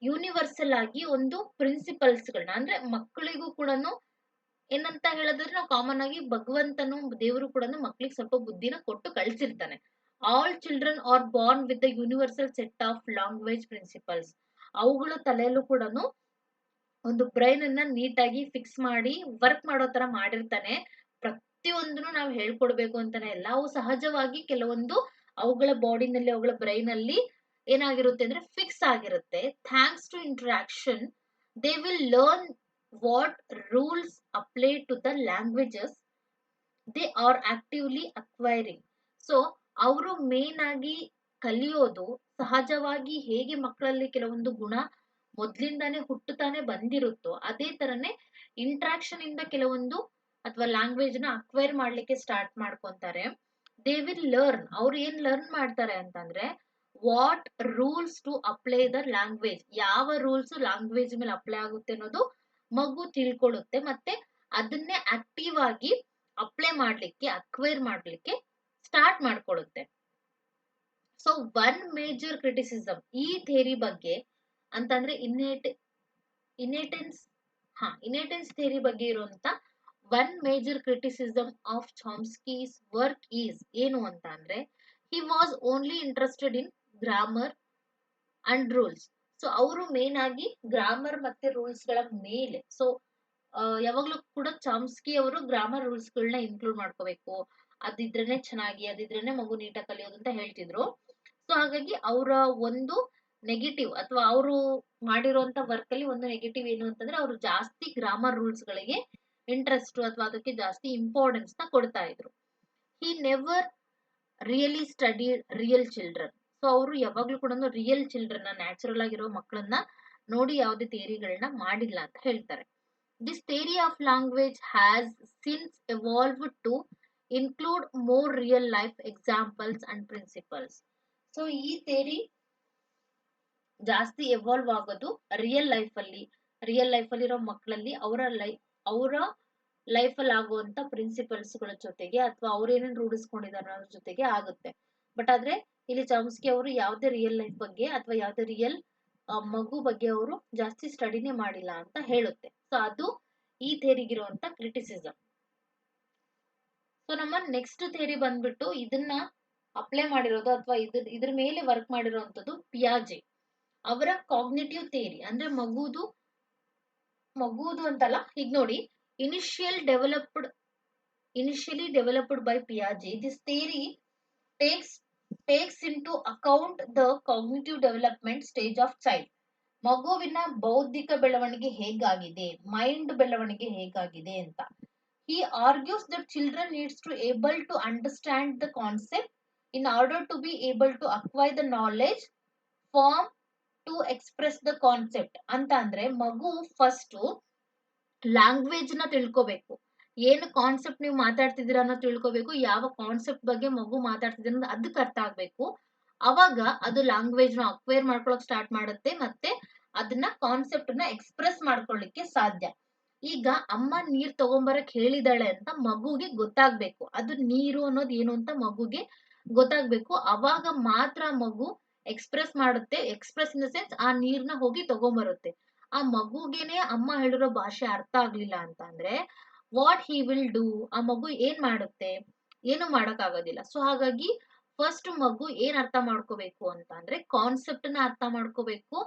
ಯೂನಿವರ್ಸಲ್ ಆಗಿ ಒಂದು ಪ್ರಿನ್ಸಿಪಲ್ಸ್ಗಳನ್ನ, ಅಂದ್ರೆ ಮಕ್ಕಳಿಗೂ ಕೂಡ ಏನಂತ ಹೇಳೋದಾದ್ರೆ ನಾವು ಕಾಮನ್ ಆಗಿ ಭಗವಂತನು, ದೇವರು ಕೂಡ ಮಕ್ಳಿಗೆ ಸ್ವಲ್ಪ ಬುದ್ಧಿನ ಕೊಟ್ಟು ಕಳ್ಸಿರ್ತಾನೆ. All children are born with the universal set of language principles. ಅವುಗಳ ತಲೆಯಲ್ಲೂ ಕೂಡ ಒಂದು ಬ್ರೈನ್ ಅನ್ನ ನೀಟಾಗಿ ಫಿಕ್ಸ್ ಮಾಡಿ ವರ್ಕ್ ಮಾಡೋ ತರ ಮಾಡಿರ್ತಾನೆ. ಪ್ರತಿಯೊಂದನ್ನು ನಾವು ಹೇಳ್ಕೊಡ್ಬೇಕು ಅಂತಾನೆ ಎಲ್ಲ, ಅವು ಸಹಜವಾಗಿ ಕೆಲವೊಂದು ಅವುಗಳ ಬಾಡಿನಲ್ಲಿ, ಅವುಗಳ ಬ್ರೈನ್ ಅಲ್ಲಿ ಏನಾಗಿರುತ್ತೆ ಅಂದ್ರೆ ಫಿಕ್ಸ್ ಆಗಿರುತ್ತೆ. Thanks to interaction they will learn what rules apply to the languages they are actively acquiring. So ಅವರು ಮೇನ್ ಆಗಿ ಕಲಿಯೋದು ಸಹಜವಾಗಿ ಹೇಗೆ ಮಕ್ಕಳಲ್ಲಿ ಕೆಲವೊಂದು ಗುಣ ಮೊದ್ಲಿಂದಾನೇ ಹುಟ್ಟುತ್ತಾನೆ ಬಂದಿರುತ್ತೋ ಅದೇ ತರನೇ ಇಂಟ್ರಾಕ್ಷನ್ ಇಂದ ಕೆಲವೊಂದು ಅಥವಾ ಲ್ಯಾಂಗ್ವೇಜ್ ನ ಅಕ್ವೈರ್ ಮಾಡ್ಲಿಕ್ಕೆ ಸ್ಟಾರ್ಟ್ ಮಾಡ್ಕೊಂತಾರೆ. ದೇ ವಿಲ್ ಲರ್ನ್, ಅವ್ರು ಏನ್ ಲರ್ನ್ ಮಾಡ್ತಾರೆ ಅಂತಂದ್ರೆ what rules to apply the language, ಯಾವ ರೂಲ್ಸ್ ಲ್ಯಾಂಗ್ವೇಜ್ ಮೇಲೆ ಅಪ್ಲೈ ಆಗುತ್ತೆ ಅನ್ನೋದು ಮಗು ತಿಳ್ಕೊಳ್ಳುತ್ತೆ, ಮತ್ತೆ ಅದನ್ನೇ ಆಕ್ಟಿವ್ ಆಗಿ ಅಪ್ಲೈ ಮಾಡ್ಲಿಕ್ಕೆ, ಅಕ್ವೈರ್ ಮಾಡ್ಲಿಕ್ಕೆ ಸ್ಟಾರ್ಟ್ ಮಾಡ್ಕೊಳ್ಳುತ್ತೆ. ಸೊ ಒನ್ ಮೇಜರ್ ಕ್ರಿಟಿಸಿಸಮ್ ಈ ಥಿಯರಿ ಬಗ್ಗೆ ಅಂತಂದ್ರೆ ಇನೇಟೆನ್ಸ್ ಥಿಯರಿ ಬಗ್ಗೆ ಇರುವಂತ one major criticism of Chomsky's work is ಏನು ಅಂತ ಅಂದ್ರೆ, he was only interested in grammar and rules. So ಅವರು ಮೇನ್ ಆಗಿ ಗ್ರಾಮರ್ ಮತ್ತೆ ರೂಲ್ಸ್ ಗಳ ಮೇಲೆ, ಸೊ ಯಾವಾಗ್ಲೂ ಕೂಡ ಚಾಮ್ಸ್ಕಿ ಅವರು ಗ್ರಾಮರ್ ರೂಲ್ಸ್ ಗಳನ್ನ ಇನ್ಕ್ಲೂಡ್ ಮಾಡ್ಕೋಬೇಕು, ಅದಿದ್ರೇನೆ ಚೆನ್ನಾಗಿ, ಅದಿದ್ರೇನೆ ಮಗು ನೀಟಾಗಿ ಕಲಿಯೋದು ಅಂತ ಹೇಳ್ತಿದ್ರು. ಸೊ ಹಾಗಾಗಿ ಅವರ ಒಂದು ನೆಗೆಟಿವ್ ಅಥವಾ ಅವರು ಮಾಡಿರುವಂತ ವರ್ಕ್ ಅಲ್ಲಿ ಒಂದು ನೆಗೆಟಿವ್ ಏನು ಅಂತಂದ್ರೆ, ಅವರು ಜಾಸ್ತಿ ಗ್ರಾಮರ್ ರೂಲ್ಸ್ ಗಳಿಗೆ ಇಂಟ್ರೆಸ್ಟ್ ಅಥವಾ ಅದಕ್ಕೆ ಜಾಸ್ತಿ ಇಂಪಾರ್ಟೆನ್ಸ್ ನ ಕೊಡ್ತಾ ಇದ್ರು. He never really study real children. So ಅವರು ಯಾವಾಗ್ಲೂ ಕೂಡ ರಿಯಲ್ ಚಿಲ್ಡ್ರನ್, ನ್ಯಾಚುರಲ್ ಆಗಿರೋ ಮಕ್ಕಳನ್ನ ನೋಡಿ ಯಾವುದೇ ಥಿಯರಿಗಳನ್ನ ಮಾಡಿಲ್ಲ ಅಂತ ಹೇಳ್ತಾರೆ. This theory of language has since evolved to include more real life examples and principles. So ಈ ಥಿಯರಿ ಜಾಸ್ತಿ ಎವಾಲ್ವ್ ಆಗೋದು ರಿಯಲ್ ಲೈಫ್ ಅಲ್ಲಿ ಇರೋ ಮಕ್ಕಳಲ್ಲಿ ಅವರ ಲೈಫ್ ಅಲ್ಲಿ ಆಗುವಂತ ಪ್ರಿನ್ಸಿಪಲ್ಸ್ ಗಳ ಜೊತೆಗೆ ಅಥವಾ ಅವ್ರೇನೇನ್ ರೂಢಿಸ್ಕೊಂಡಿದ್ದಾರೆ ಅನ್ನೋದ್ರ ಜೊತೆಗೆ ಆಗುತ್ತೆ. ಬಟ್ ಆದ್ರೆ ಇಲ್ಲಿ ಚಾಮ್ಸ್ಕಿ ಅವರು ಯಾವುದೇ ರಿಯಲ್ ಲೈಫ್ ಬಗ್ಗೆ ಅಥವಾ ಯಾವುದೇ ರಿಯಲ್ ಮಗು ಬಗ್ಗೆ ಅವರು ಜಾಸ್ತಿ ಸ್ಟಡಿನೇ ಮಾಡಿಲ್ಲ ಅಂತ ಹೇಳುತ್ತೆ. ಸೊ ಅದು ಈ ಥಿಯರಿಗಿರುವಂತ ಕ್ರಿಟಿಸಿಸಮ್. ಸೊ ನಮ್ಮ ನೆಕ್ಸ್ಟ್ ಥಿಯರಿ ಬಂದ್ಬಿಟ್ಟು ಇದನ್ನ ಅಪ್ಲೈ ಮಾಡಿರೋದು ಅಥವಾ ಇದ್ರ ಮೇಲೆ ವರ್ಕ್ ಮಾಡಿರೋಂಥದ್ದು ಪಿಯಾಜೆ ಅವರ ಕಾಗ್ನಿಟಿವ್ ಥಿಯರಿ. ಅಂದ್ರೆ ಮಗುದು ಅಂತಲ್ಲ, ಈಗ ನೋಡಿ, initially developed by Piaget, this theory takes into account the cognitive development stage of child. ಮಗುವಿನ ಬೌದ್ಧಿಕ ಬೆಳವಣಿಗೆ ಹೇಗಾಗಿದೆ, ಮೈಂಡ್ ಬೆಳವಣಿಗೆ ಹೇಗಾಗಿದೆ ಅಂತ. He argues that children needs to able to understand the concept in order to be able to acquire the knowledge form to express the concept. ಅಂತ ಅಂದ್ರೆ ಮಗು ಫಸ್ಟ್ ಲ್ಯಾಂಗ್ವೇಜ್ ನ ತಿಳ್ಕೋಬೇಕು, ಏನು ಕಾನ್ಸೆಪ್ಟ್ ನೀವು ಮಾತಾಡ್ತಿದ್ದೀರಾ ಅನ್ನೋ ತಿಳ್ಕೋಬೇಕು, ಯಾವ ಕಾನ್ಸೆಪ್ಟ್ ಬಗ್ಗೆ ಮಗು ಮಾತಾಡ್ತಿದ್ದೀರ ಅನ್ನೋದು ಅದಕ್ಕೆ ಅರ್ಥ ಆಗ್ಬೇಕು. ಅವಾಗ ಅದು ಲ್ಯಾಂಗ್ವೇಜ್ ನ ಅಕ್ವೈರ್ ಮಾಡ್ಕೊಳಕ್ ಸ್ಟಾರ್ಟ್ ಮಾಡುತ್ತೆ, ಮತ್ತೆ ಅದನ್ನ ಕಾನ್ಸೆಪ್ಟ್ ನ ಎಕ್ಸ್ಪ್ರೆಸ್ ಮಾಡ್ಕೊಳ್ಳಿಕ್ಕೆ ಸಾಧ್ಯ. ಈಗ ಅಮ್ಮ ನೀರ್ ತಗೊಂಬರಕ್ ಹೇಳಿದಾಳೆ ಅಂತ ಮಗುಗೆ ಗೊತ್ತಾಗ್ಬೇಕು, ಅದು ನೀರು ಅನ್ನೋದು ಏನು ಅಂತ ಮಗುಗೆ ಗೊತ್ತಾಗ್ಬೇಕು. ಅವಾಗ ಮಾತ್ರ ಮಗು ಎಕ್ಸ್‌ಪ್ರೆಸ್ ಮಾಡುತ್ತೆ. ಎಕ್ಸ್‌ಪ್ರೆಸ್ ಇನ್ ದ ಸೆನ್ಸ್ ಆ ನೀರ್‌ನ ಹೋಗಿ ತಗೊಂಬರುತ್ತೆ. ಆ ಮಗುಗೆನೆ ಅಮ್ಮ ಹೇಳಿರೋ ಭಾಷೆ ಅರ್ಥ ಆಗ್ಲಿಲ್ಲ ಅಂತ ಅಂದ್ರೆ ವಾಟ್ ಹಿ ವಿಲ್ ಡೂ, ಆ ಮಗು ಏನ್ ಮಾಡುತ್ತೆ? ಏನು ಮಾಡಕ್ಕಾಗೋದಿಲ್ಲ. ಸೊ ಹಾಗಾಗಿ ಫಸ್ಟ್ ಮಗು ಏನ್ ಅರ್ಥ ಮಾಡ್ಕೋಬೇಕು ಅಂತ ಅಂದ್ರೆ ಕಾನ್ಸೆಪ್ಟ್ ನ ಅರ್ಥ ಮಾಡ್ಕೋಬೇಕು.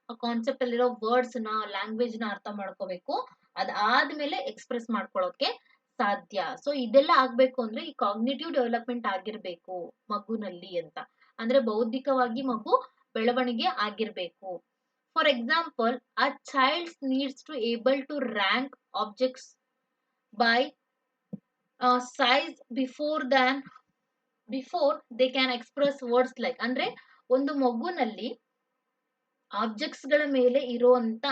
ಆ ಕಾನ್ಸೆಪ್ಟ್ ಅಲ್ಲಿರೋ ವರ್ಡ್ಸ್ ನ, ಲ್ಯಾಂಗ್ವೇಜ್ ನ ಅರ್ಥ ಮಾಡ್ಕೋಬೇಕು. ಅದಾದ್ಮೇಲೆ ಎಕ್ಸ್‌ಪ್ರೆಸ್ ಮಾಡ್ಕೊಳ್ಳೋಕೆ ಸಾಧ್ಯ. ಸೊ ಇದೆಲ್ಲ ಆಗ್ಬೇಕು ಅಂದ್ರೆ ಈ ಕಾಗ್ನಿಟಿವ್ ಡೆವಲಪ್ಮೆಂಟ್ ಆಗಿರ್ಬೇಕು ಮಗುನಲ್ಲಿ ಅಂತ. ಅಂದ್ರೆ ಬೌದ್ಧಿಕವಾಗಿ ಮಗು ಬೆಳವಣಿಗೆ ಆಗಿರ್ಬೇಕು. For example, a child needs to able to rank objects by size before they can express words like. ಅಂದ್ರೆ ಒಂದು ಮಗುನಲ್ಲಿ ಆಬ್ಜೆಕ್ಟ್ಸ್ ಗಳ ಮೇಲೆ ಇರುವಂತ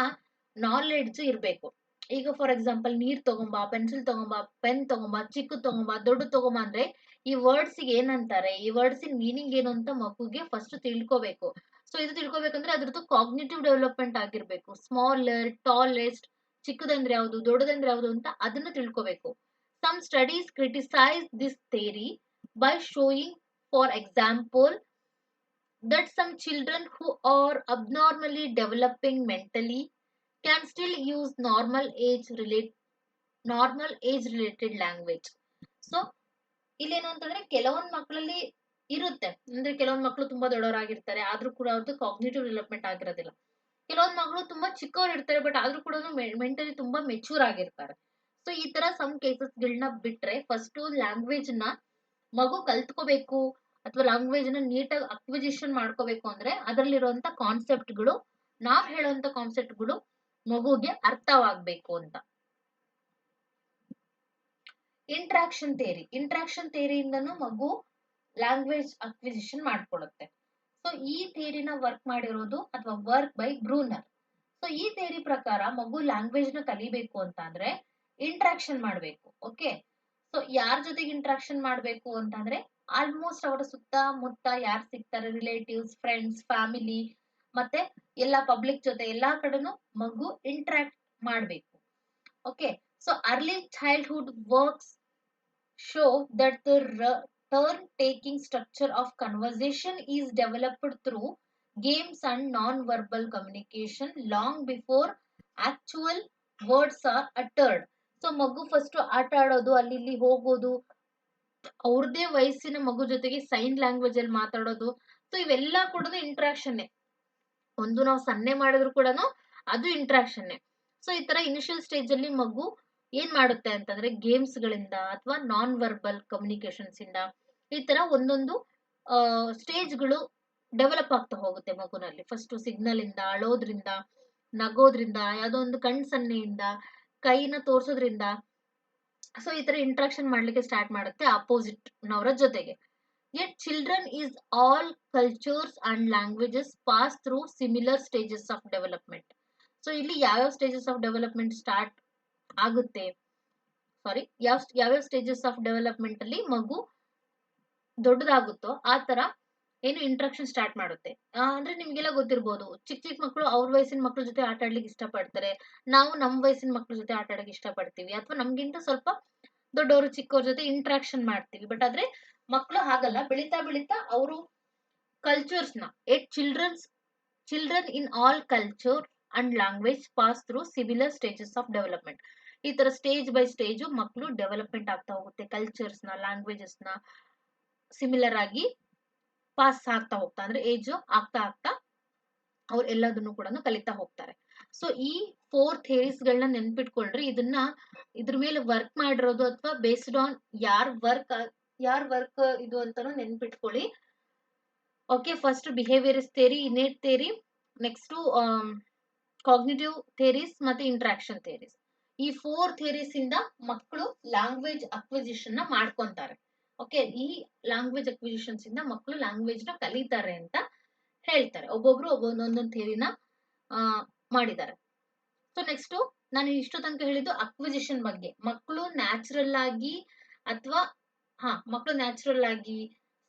ನಾಲೆಡ್ಜ್ ಇರ್ಬೇಕು. ಈಗ ಫಾರ್ ಎಕ್ಸಾಂಪಲ್ ನೀರ್ ತಗೊಂಬ, ಪೆನ್ಸಿಲ್ ತಗೊಂಬ, ಪೆನ್ ತಗೊಂಬ, ಚಿಕ್ಕ ತಗೊಂಬ, ದೊಡ್ಡ ತಗೊಂಬ ಅಂದ್ರೆ ಈ ವರ್ಡ್ಸ್ ಏನಂತಾರೆ, ಈ ವರ್ಡ್ಸ್ ಮೀನಿಂಗ್ ಏನು ಅಂತ ಮಗುಗೆ ಫಸ್ಟ್ ತಿಳ್ಕೋಬೇಕು. ಸೊ ಇದು ತಿಳ್ಕೊಬೇಕಂದ್ರೆ ಅದ್ರದ್ದು ಕಾಗ್ನಿಟಿವ್ ಡೆವಲಪ್ಮೆಂಟ್ ಆಗಿರ್ಬೇಕು. ಸ್ಮಾಲರ್, ಟಾಲೆಸ್ಟ್, ಚಿಕ್ಕದಂದ್ರೆ ಯಾವುದು, ದೊಡ್ಡದಂದ್ರೆ ಯಾವುದು ಅಂತ ಅದನ್ನ ತಿಳ್ಕೋಬೇಕು. Some studies criticise this theory by showing for example that some children who are abnormally developing mentally can still use normal age related language. So ಇಲ್ಲೇನು ಅಂತಂದ್ರೆ ಕೆಲವೊಂದ್ ಮಕ್ಕಳಲ್ಲಿ ಇರುತ್ತೆ, ಅಂದ್ರೆ ಕೆಲವೊಂದ್ ಮಕ್ಕಳು ತುಂಬಾ ದೊಡ್ಡವರಾಗಿರ್ತಾರೆ ಆದ್ರೂ ಕೂಡ ಅವ್ರದ್ದು ಕಾಗ್ನಿಟಿವ್ ಡೆವಲಪ್ಮೆಂಟ್ ಆಗಿರೋದಿಲ್ಲ. ಕೆಲವೊಂದ್ ಮಕ್ಕಳು ತುಂಬಾ ಚಿಕ್ಕವ್ರು ಇರ್ತಾರೆ ಬಟ್ ಆದ್ರೂ ಕೂಡ ಮೆಂಟಲಿ ತುಂಬಾ ಮೆಚೂರ್ ಆಗಿರ್ತಾರೆ. ಸೊ ಈ ತರ ಸಮ್ ಕೇಸಸ್ ಗಳನ್ನ ಬಿಟ್ರೆ ಫಸ್ಟ್ ಲ್ಯಾಂಗ್ವೇಜ್ ನ ಮಗು ಕಲ್ತ್ಕೋಬೇಕು ಅಥವಾ ಲ್ಯಾಂಗ್ವೇಜ್ ನ ನೀಟಾಗಿ ಅಕ್ವಿಸಿಷನ್ ಮಾಡ್ಕೋಬೇಕು ಅಂದ್ರೆ ಅದರಲ್ಲಿರುವಂತ ಕಾನ್ಸೆಪ್ಟ್ಗಳು, ನಾವ್ ಹೇಳುವಂತ ಕಾನ್ಸೆಪ್ಟ್ಗಳು ಮಗುಗೆ ಅರ್ಥವಾಗ್ಬೇಕು ಅಂತ. ಇಂಟ್ರಾಕ್ಷನ್ ಥಿಯರಿಯಿಂದನೂ ಮಗು ಲ್ಯಾಂಗ್ವೇಜ್ ಅಕ್ವಿಸಿಷನ್ ಮಾಡ್ಕೊಳ್ಳುತ್ತೆ. ಸೊ ಈ ಥಿಯರಿನ ವರ್ಕ್ ಮಾಡಿರೋದು ಅಥವಾ ವರ್ಕ್ ಬೈ ಬ್ರೂನರ್. ಸೊ ಈ ಥಿಯರಿ ಪ್ರಕಾರ ಮಗು ಲ್ಯಾಂಗ್ವೇಜ್ ನ ಕಲಿಬೇಕು ಅಂತ ಅಂದ್ರೆ ಇಂಟ್ರಾಕ್ಷನ್ ಮಾಡ್ಬೇಕು. ಓಕೆ, ಸೊ ಯಾರ ಜೊತೆಗೆ ಇಂಟ್ರಾಕ್ಷನ್ ಮಾಡ್ಬೇಕು ಅಂತಂದ್ರೆ ಆಲ್ಮೋಸ್ಟ್ ಅವರ ಸುತ್ತಮುತ್ತ ಯಾರು ಸಿಗ್ತಾರೆ, ರಿಲೇಟಿವ್ಸ್, ಫ್ರೆಂಡ್ಸ್, ಫ್ಯಾಮಿಲಿ ಮತ್ತೆ ಎಲ್ಲ ಪಬ್ಲಿಕ್ ಜೊತೆ ಎಲ್ಲಾ ಕಡೆನೂ ಮಗು ಇಂಟ್ರಾಕ್ಟ್ ಮಾಡ್ಬೇಕು. Okay, so early childhood works show that the turn-taking structure of conversation is developed through games and non-verbal communication long before actual words are uttered. So ಮಗು first ಆಟ ಆಡೋದು, ಅಲ್ಲಿ ಇಲ್ಲಿ ಹೋಗೋದು, ಅವ್ರದೇ ವಯಸ್ಸಿನ ಮಗು ಜೊತೆಗೆ ಸೈನ್ ಲ್ಯಾಂಗ್ವೇಜ್ ಅಲ್ಲಿ ಮಾತಾಡೋದು, ಸೊ ಇವೆಲ್ಲ ಕೂಡ ಇಂಟ್ರಾಕ್ಷನ್. ಒಂದು ನಾವು ಸನ್ನೆ ಮಾಡಿದ್ರು ಕೂಡ ಅದು ಇಂಟ್ರಾಕ್ಷನ್. ಸೊ ಈ ತರ ಇನಿಷಿಯಲ್ ಸ್ಟೇಜ್ ಅಲ್ಲಿ ಮಗು ಏನ್ ಮಾಡುತ್ತೆ ಅಂತಂದ್ರೆ ಗೇಮ್ಸ್ ಗಳಿಂದ ಅಥವಾ ನಾನ್ ವರ್ಬಲ್ ಕಮ್ಯುನಿಕೇಶನ್ಸ್ ಇಂದ ಈ ತರ ಒಂದೊಂದು ಸ್ಟೇಜ್ಗಳು ಡೆವಲಪ್ ಆಗ್ತಾ ಹೋಗುತ್ತೆ ಮಗುನಲ್ಲಿ. ಫಸ್ಟ್ ಸಿಗ್ನಲ್ ಇಂದ, ಅಳೋದ್ರಿಂದ, ನಗೋದ್ರಿಂದ, ಯಾವ್ದೋ ಒಂದು ಕಣ್ ಸನ್ನೆಯಿಂದ, ಕೈನ ತೋರ್ಸೋದ್ರಿಂದ, ಸೊ ಈ ತರ ಇಂಟ್ರಾಕ್ಷನ್ ಮಾಡ್ಲಿಕ್ಕೆ ಸ್ಟಾರ್ಟ್ ಮಾಡುತ್ತೆ ಅಪೋಸಿಟ್ ನವರ ಜೊತೆಗೆ. Yet children is all cultures and languages pass through similar stages of development. So ಇಲ್ಲಿ ಯಾವ್ಯಾವ ಸ್ಟೇಜಸ್ ಆಫ್ ಡೆವಲಪ್ಮೆಂಟ್ ಸ್ಟಾರ್ಟ್ ಆಗುತ್ತೆ, ಯಾವ್ಯಾವ ಸ್ಟೇಜಸ್ ಆಫ್ ಡೆವಲಪ್ಮೆಂಟ್ ಅಲ್ಲಿ ಮಗು ದೊಡ್ಡದಾಗುತ್ತೋ ಆ ತರ ಏನು ಇಂಟ್ರಾಕ್ಷನ್ ಸ್ಟಾರ್ಟ್ ಮಾಡುತ್ತೆ. ಅಂದ್ರೆ ನಿಮ್ಗೆಲ್ಲ ಗೊತ್ತಿರ್ಬೋದು, ಚಿಕ್ಕ ಚಿಕ್ಕ ಮಕ್ಕಳು ಅವ್ರ ವಯಸ್ಸಿನ ಮಕ್ಳ ಜೊತೆ ಆಟ ಆಡ್ಲಿಕ್ಕೆ ಇಷ್ಟಪಡ್ತಾರೆ, ನಾವು ನಮ್ ವಯಸ್ಸಿನ ಮಕ್ಳ ಜೊತೆ ಆಟ ಆಡಕ್ಕೆ ಇಷ್ಟಪಡ್ತೀವಿ, ಅಥವಾ ನಮ್ಗಿಂತ ಸ್ವಲ್ಪ ದೊಡ್ಡವರು ಚಿಕ್ಕವ್ರ ಜೊತೆ ಇಂಟ್ರಾಕ್ಷನ್ ಮಾಡ್ತೀವಿ. ಬಟ್ ಆದ್ರೆ ಮಕ್ಕಳು ಹಾಗಲ್ಲ, ಬೆಳಿತಾ ಬೆಳಿತಾ ಅವರು ಕಲ್ಚರ್ಸ್ ನ children in all culture and language pass through similar stages of development. ಈ ತರ ಸ್ಟೇಜ್ ಬೈ ಸ್ಟೇಜ್ ಮಕ್ಕಳು ಡೆವಲಪ್ಮೆಂಟ್ ಆಗ್ತಾ ಹೋಗುತ್ತೆ. ಕಲ್ಚರ್ಸ್ ನ, ಲ್ಯಾಂಗ್ವೇಜಸ್ ನ ಸಿಮಿಲರ್ ಆಗಿ ಪಾಸ್ ಆಗ್ತಾ ಹೋಗ್ತಾ, ಅಂದ್ರೆ ಏಜ್ ಆಗ್ತಾ ಆಗ್ತಾ ಅವ್ರು ಎಲ್ಲದನ್ನು ಕೂಡ ಕಲಿತಾ ಹೋಗ್ತಾರೆ. ಸೊ ಈ 4 ಥಿಯರೀಸ್ ಗಳನ್ನ ನೆನ್ಪಿಟ್ಕೊಳ್ರಿ. ಇದ್ರ ಮೇಲೆ ವರ್ಕ್ ಮಾಡಿರೋದು ಅಥವಾ ಬೇಸ್ಡ್ ಆನ್ ಯಾರ್ ವರ್ಕ್ ಇದು ಅಂತಾನು ನೆನ್ಪಿಟ್ಕೊಳ್ಳಿ. Okay, first behaviourist theory, innate theory, next cognitive theories ಮತ್ತೆ ಇಂಟ್ರಾಕ್ಷನ್ ಥಿಯರೀಸ್. ಈ 4 ಥಿಯರೀಸ್ ಇಂದ ಮಕ್ಕಳು ಲ್ಯಾಂಗ್ವೇಜ್ ಅಕ್ವಿಸಿಷನ್ ನ ಮಾಡ್ಕೊಂತಾರೆ. ಓಕೆ, ಈ ಲ್ಯಾಂಗ್ವೇಜ್ ಅಕ್ವಿಸಿಷನ್ಸ್ ಇಂದ ಮಕ್ಕಳು ಲ್ಯಾಂಗ್ವೇಜ್ ನ ಕಲಿತಾರೆ ಅಂತ ಹೇಳ್ತಾರೆ. ಒಬ್ಬೊಬ್ರು ಒಂದೊಂದೊಂದು ಥಿಯರಿನ ಮಾಡಿದ್ದಾರೆ. ಸೊ ನೆಕ್ಸ್ಟ್ ನಾನು ಇಷ್ಟು ತನಕ ಹೇಳಿದ್ದು ಅಕ್ವಿಸಿಷನ್ ಬಗ್ಗೆ. ಮಕ್ಕಳು ನ್ಯಾಚುರಲ್ ಆಗಿ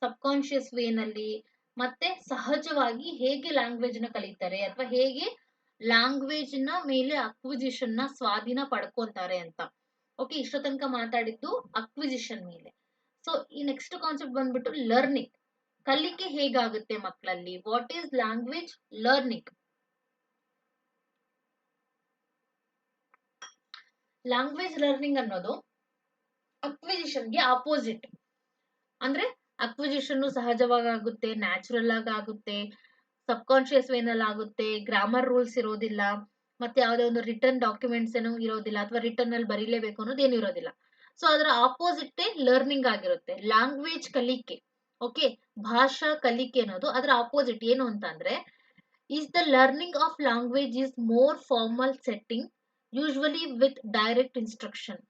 ಸಬ್ ಕಾನ್ಶಿಯಸ್ ವೇನಲ್ಲಿ ಮತ್ತೆ ಸಹಜವಾಗಿ ಹೇಗೆ ಲ್ಯಾಂಗ್ವೇಜ್ ನ ಕಲಿತಾರೆ ಅಥವಾ ಹೇಗೆ ಲ್ಯಾಂಗ್ವೇಜ್ ನ ಮೇಲೆ ಅಕ್ವಿಸಿಷನ್ ನ ಸ್ವಾಧೀನ ಪಡ್ಕೊಂತಾರೆ ಅಂತ. ಓಕೆ, ಇಷ್ಟು ತನಕ ಮಾತಾಡಿದ್ದು ಅಕ್ವಿಸಿಷನ್ ಮೇಲೆ. ಸೊ ಈ ನೆಕ್ಸ್ಟ್ ಕಾನ್ಸೆಪ್ಟ್ ಬಂದ್ಬಿಟ್ಟು ಲರ್ನಿಂಗ್. ಕಲಿಕೆ ಹೇಗಾಗುತ್ತೆ ಮಕ್ಕಳಲ್ಲಿ? What is language learning? Language learning ಅನ್ನೋದು ಅಕ್ವಿಸಿಷನ್ಗೆ ಆಪೋಸಿಟ್. ಅಂದ್ರೆ ಅಕ್ವಿಸಿಷನ್ ಸಹಜವಾಗಿ ಆಗುತ್ತೆ, ನ್ಯಾಚುರಲ್ ಆಗಿ ಆಗುತ್ತೆ, ಸಬ್ ಕಾನ್ಶಿಯಸ್ ವೇನಲ್ಲಿ ಆಗುತ್ತೆ, ಗ್ರಾಮರ್ ರೂಲ್ಸ್ ಇರೋದಿಲ್ಲ, ಮತ್ತೆ ಯಾವುದೇ ಒಂದು ರಿಟರ್ನ್ ಡಾಕ್ಯುಮೆಂಟ್ಸ್ ಏನು ಇರೋದಿಲ್ಲ, ಅಥವಾ ರಿಟರ್ನ್ ಅಲ್ಲಿ ಬರೀಲೇಬೇಕು ಅನ್ನೋದು ಏನು ಇರೋದಿಲ್ಲ. ಸೊ ಅದರ ಆಪೋಸಿಟ್ ಲರ್ನಿಂಗ್ ಆಗಿರುತ್ತೆ, ಲ್ಯಾಂಗ್ವೇಜ್ ಕಲಿಕೆ. ಓಕೆ, ಭಾಷಾ ಕಲಿಕೆ ಅನ್ನೋದು ಅದರ ಆಪೋಸಿಟ್. ಏನು ಅಂತ ಅಂದ್ರೆ, is the learning of language is more formal setting, usually with direct instruction.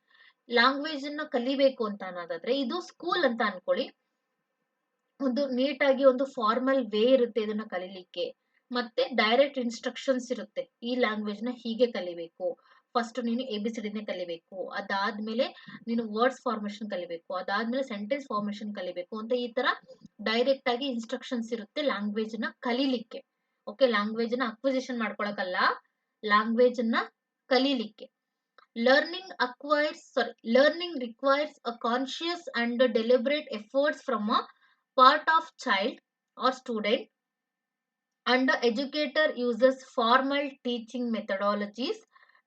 Language ಅನ್ನ ಕಲಿಬೇಕು ಅಂತ ಅನ್ನೋದಾದ್ರೆ ಇದು ಸ್ಕೂಲ್ ಅಂತ ಅನ್ಕೊಳ್ಳಿ, ಒಂದು ನೀಟಾಗಿ ಒಂದು ಫಾರ್ಮಲ್ ವೇ ಇರುತ್ತೆ ಇದನ್ನ ಕಲಿಲಿಕ್ಕೆ, ಮತ್ತೆ ಡೈರೆಕ್ಟ್ ಇನ್ಸ್ಟ್ರಕ್ಷನ್ಸ್ ಇರುತ್ತೆ. ಈ ಲ್ಯಾಂಗ್ವೇಜ್ ನ ಹೀಗೆ ಕಲಿಬೇಕು, ಫಸ್ಟ್ ನೀನು ABCD ಕಲಿಬೇಕು, ಅದಾದ್ಮೇಲೆ ನೀನು ವರ್ಡ್ಸ್ ಫಾರ್ಮೇಶನ್ ಕಲಿಬೇಕು, ಅದಾದ್ಮೇಲೆ ಸೆಂಟೆನ್ಸ್ ಫಾರ್ಮೇಶನ್ ಕಲಿಬೇಕು ಅಂತ ಈ ತರ ಡೈರೆಕ್ಟ್ ಆಗಿ ಇನ್ಸ್ಟ್ರಕ್ಷನ್ಸ್ ಇರುತ್ತೆ ಲ್ಯಾಂಗ್ವೇಜ್ ನ ಕಲಿಲಿಕ್ಕೆ. ಓಕೆ, ಲ್ಯಾಂಗ್ವೇಜ್ ನ ಅಕ್ವಿಸಿಷನ್ ಮಾಡ್ಕೊಳಕಲ್ಲ, ಲ್ಯಾಂಗ್ವೇಜ್ ನ ಕಲಿಲಿಕ್ಕೆ. Learning requires a conscious and a deliberate efforts from a part of child or student, and the educator uses formal teaching methodologies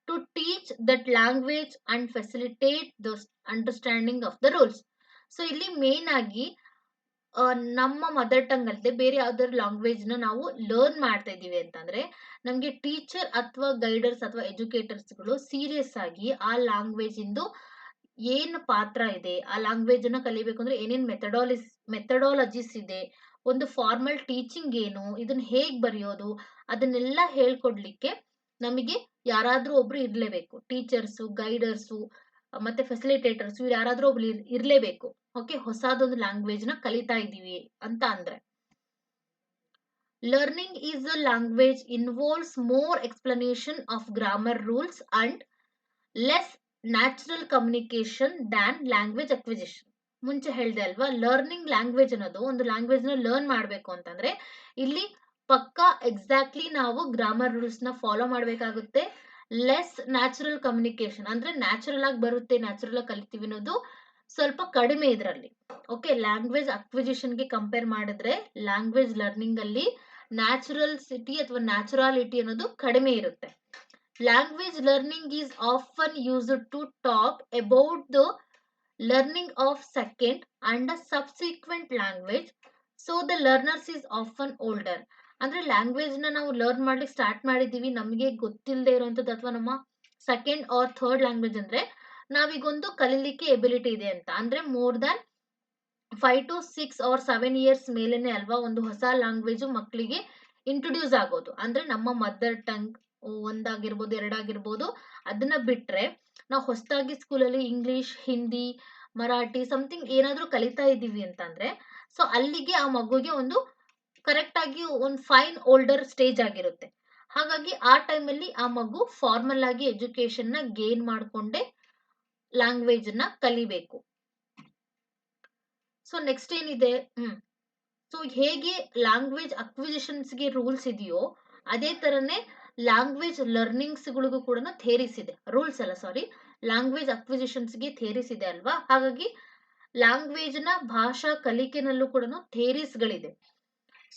to teach that language and facilitate the understanding of the rules. So ಇಲ್ಲಿ main ಆಗಿ ನಮ್ಮ mother tongue ಅಲ್ಲದೆ ಬೇರೆ ಯಾವ್ದಾದ್ರು language ನ ನಾವು learn ಮಾಡ್ತಾ ಇದೀವಿ ಅಂತಂದ್ರೆ, ನಮ್ಗೆ ಟೀಚರ್ ಅಥವಾ ಗೈಡರ್ಸ್ ಅಥವಾ ಎಜುಕೇಟರ್ಸ್ಗಳು ಸೀರಿಯಸ್ ಆಗಿ ಆ ಲ್ಯಾಂಗ್ವೇಜ್ ಇಂದು ಏನ್ ಪಾತ್ರ ಇದೆ, ಆ ಲ್ಯಾಂಗ್ವೇಜ್ ಅನ್ನ ಕಲಿಬೇಕು ಅಂದ್ರೆ ಏನೇನ್ ಮೆಥಡಾಲಜೀಸ್ ಇದೆ, ಒಂದು ಫಾರ್ಮಲ್ ಟೀಚಿಂಗ್ ಏನು, ಇದನ್ನ ಹೇಗ್ ಬರೆಯೋದು, ಅದನ್ನೆಲ್ಲ ಹೇಳ್ಕೊಡ್ಲಿಕ್ಕೆ ನಮಗೆ ಯಾರಾದ್ರೂ ಒಬ್ರು ಇರ್ಲೇಬೇಕು. ಟೀಚರ್ಸು, ಗೈಡರ್ಸು, ಮತ್ತೆ ಫೆಸಿಲಿಟೇಟರ್ಸ್, ಇವ್ರು ಯಾರಾದ್ರೂ ಒಬ್ರು ಇರ್ಲೇಬೇಕು. ಓಕೆ, ಹೊಸದೊಂದು ಲ್ಯಾಂಗ್ವೇಜ್ ನ ಕಲಿತಾ ಇದೀವಿ ಅಂತ ಅಂದ್ರೆ. Learning is a language involves more explanation of grammar rules and less natural communication than language acquisition. ಮುಂಚೆ ಹೇಳ್ದೆ ಅಲ್ವಾ, ಲರ್ನಿಂಗ್ ಲ್ಯಾಂಗ್ವೇಜ್ ಅನ್ನೋದು, ಒಂದು ಲ್ಯಾಂಗ್ವೇಜ್ ನ ಲರ್ನ್ ಮಾಡ್ಬೇಕು ಅಂತಂದ್ರೆ ಇಲ್ಲಿ ಪಕ್ಕಾ ಎಕ್ಸಾಕ್ಟ್ಲಿ ನಾವು ಗ್ರಾಮರ್ ರೂಲ್ಸ್ ನ ಫಾಲೋ ಮಾಡ್ಬೇಕಾಗುತ್ತೆ. ಲೆಸ್ ನ್ಯಾಚುರಲ್ ಕಮ್ಯುನಿಕೇಶನ್ ಅಂದ್ರೆ ನ್ಯಾಚುರಲ್ ಆಗಿ ಬರುತ್ತೆ, ನ್ಯಾಚುರಲ್ ಆಗಿ ಕಲಿತೀವಿ ಅನ್ನೋದು ಸ್ವಲ್ಪ ಕಡಿಮೆ ಇದರಲ್ಲಿ. ಓಕೆ, ಲ್ಯಾಂಗ್ವೇಜ್ ಅಕ್ವಿಸಿಷನ್ ಗೆ ಕಂಪೇರ್ ಮಾಡಿದ್ರೆ ಲ್ಯಾಂಗ್ವೇಜ್ ಲರ್ನಿಂಗ್ ಅಲ್ಲಿ ನ್ಯಾಚುರಲ್ ಸಿಟಿ ಅಥವಾ ನ್ಯಾಚುರಾಲಿಟಿ ಅನ್ನೋದು ಕಡಿಮೆ ಇರುತ್ತೆ. Language learning is often used to talk about the learning of second and a subsequent language. So the learners is often older. ಅಂದ್ರೆ language ನ ನಾವು ಲರ್ನ್ ಮಾಡ್ಲಿಕ್ಕೆ ಸ್ಟಾರ್ಟ್ ಮಾಡಿದೀವಿ, ನಮಗೆ ಗೊತ್ತಿಲ್ಲದೆ ಇರುವಂತದ್ದು ಅಥವಾ ನಮ್ಮ ಸೆಕೆಂಡ್ ಆರ್ ಥರ್ಡ್ ಲ್ಯಾಂಗ್ವೇಜ್ ಅಂದ್ರೆ ನಾವೀಗೊಂದು ಕಲಿಲಿಕ್ಕೆ ಎಬಿಲಿಟಿ ಇದೆ ಅಂತ ಅಂದ್ರೆ more than 5 to 6 or 7 years ಮೇಲೇನೆ ಅಲ್ವಾ ಒಂದು ಹೊಸ ಲ್ಯಾಂಗ್ವೇಜ್ ಮಕ್ಕಳಿಗೆ ಇಂಟ್ರೊಡ್ಯೂಸ್ ಆಗೋದು. ಅಂದ್ರೆ ನಮ್ಮ ಮದರ್ ಟಂಗ್ ಒಂದಾಗಿರ್ಬೋದು, ಎರಡಾಗಿರ್ಬೋದು, ಅದನ್ನ ಬಿಟ್ರೆ ನಾವು ಹೊಸದಾಗಿ ಸ್ಕೂಲಲ್ಲಿ ಇಂಗ್ಲಿಷ್, ಹಿಂದಿ, ಮರಾಠಿ ಸಮಥಿಂಗ್ ಏನಾದ್ರೂ ಕಲಿತಾ ಇದ್ದೀವಿ ಅಂತಂದ್ರೆ ಸೊ ಅಲ್ಲಿಗೆ ಆ ಮಗುಗೆ ಒಂದು ಕರೆಕ್ಟ್ ಆಗಿ ಒಂದು ಫೈನ್ ಓಲ್ಡರ್ ಸ್ಟೇಜ್ ಆಗಿರುತ್ತೆ. ಹಾಗಾಗಿ ಆ ಟೈಮಲ್ಲಿ ಆ ಮಗು ಫಾರ್ಮಲ್ ಆಗಿ ಎಜುಕೇಶನ್ ನ ಗೇನ್ ಮಾಡ್ಕೊಂಡೆ ಲ್ಯಾಂಗ್ವೇಜ್ ನ ಕಲಿಬೇಕು. ಸೊ ನೆಕ್ಸ್ಟ್ ಏನಿದೆ, ಸೊ ಹೇಗೆ ಲ್ಯಾಂಗ್ವೇಜ್ ಅಕ್ವಿಸಿಷನ್ಸ್ಗೆ ರೂಲ್ಸ್ ಇದೆಯೋ ಅದೇ ತರನೇ ಲ್ಯಾಂಗ್ವೇಜ್ ಲರ್ನಿಂಗ್ಸ್ ಗಳಿಗೂ ಕೂಡ ಥೇರೀಸ್ ಇದೆ, ರೂಲ್ಸ್ ಅಲ್ಲ ಸಾರಿ, ಲ್ಯಾಂಗ್ವೇಜ್ ಅಕ್ವಿಸಿಷನ್ಸ್ಗೆ ಥೇರೀಸ್ ಇದೆ ಅಲ್ವಾ. ಹಾಗಾಗಿ ಲ್ಯಾಂಗ್ವೇಜ್ ನ ಭಾಷಾ ಕಲಿಕೆನಲ್ಲೂ ಕೂಡ ಥೇರೀಸ್ ಗಳಿದೆ.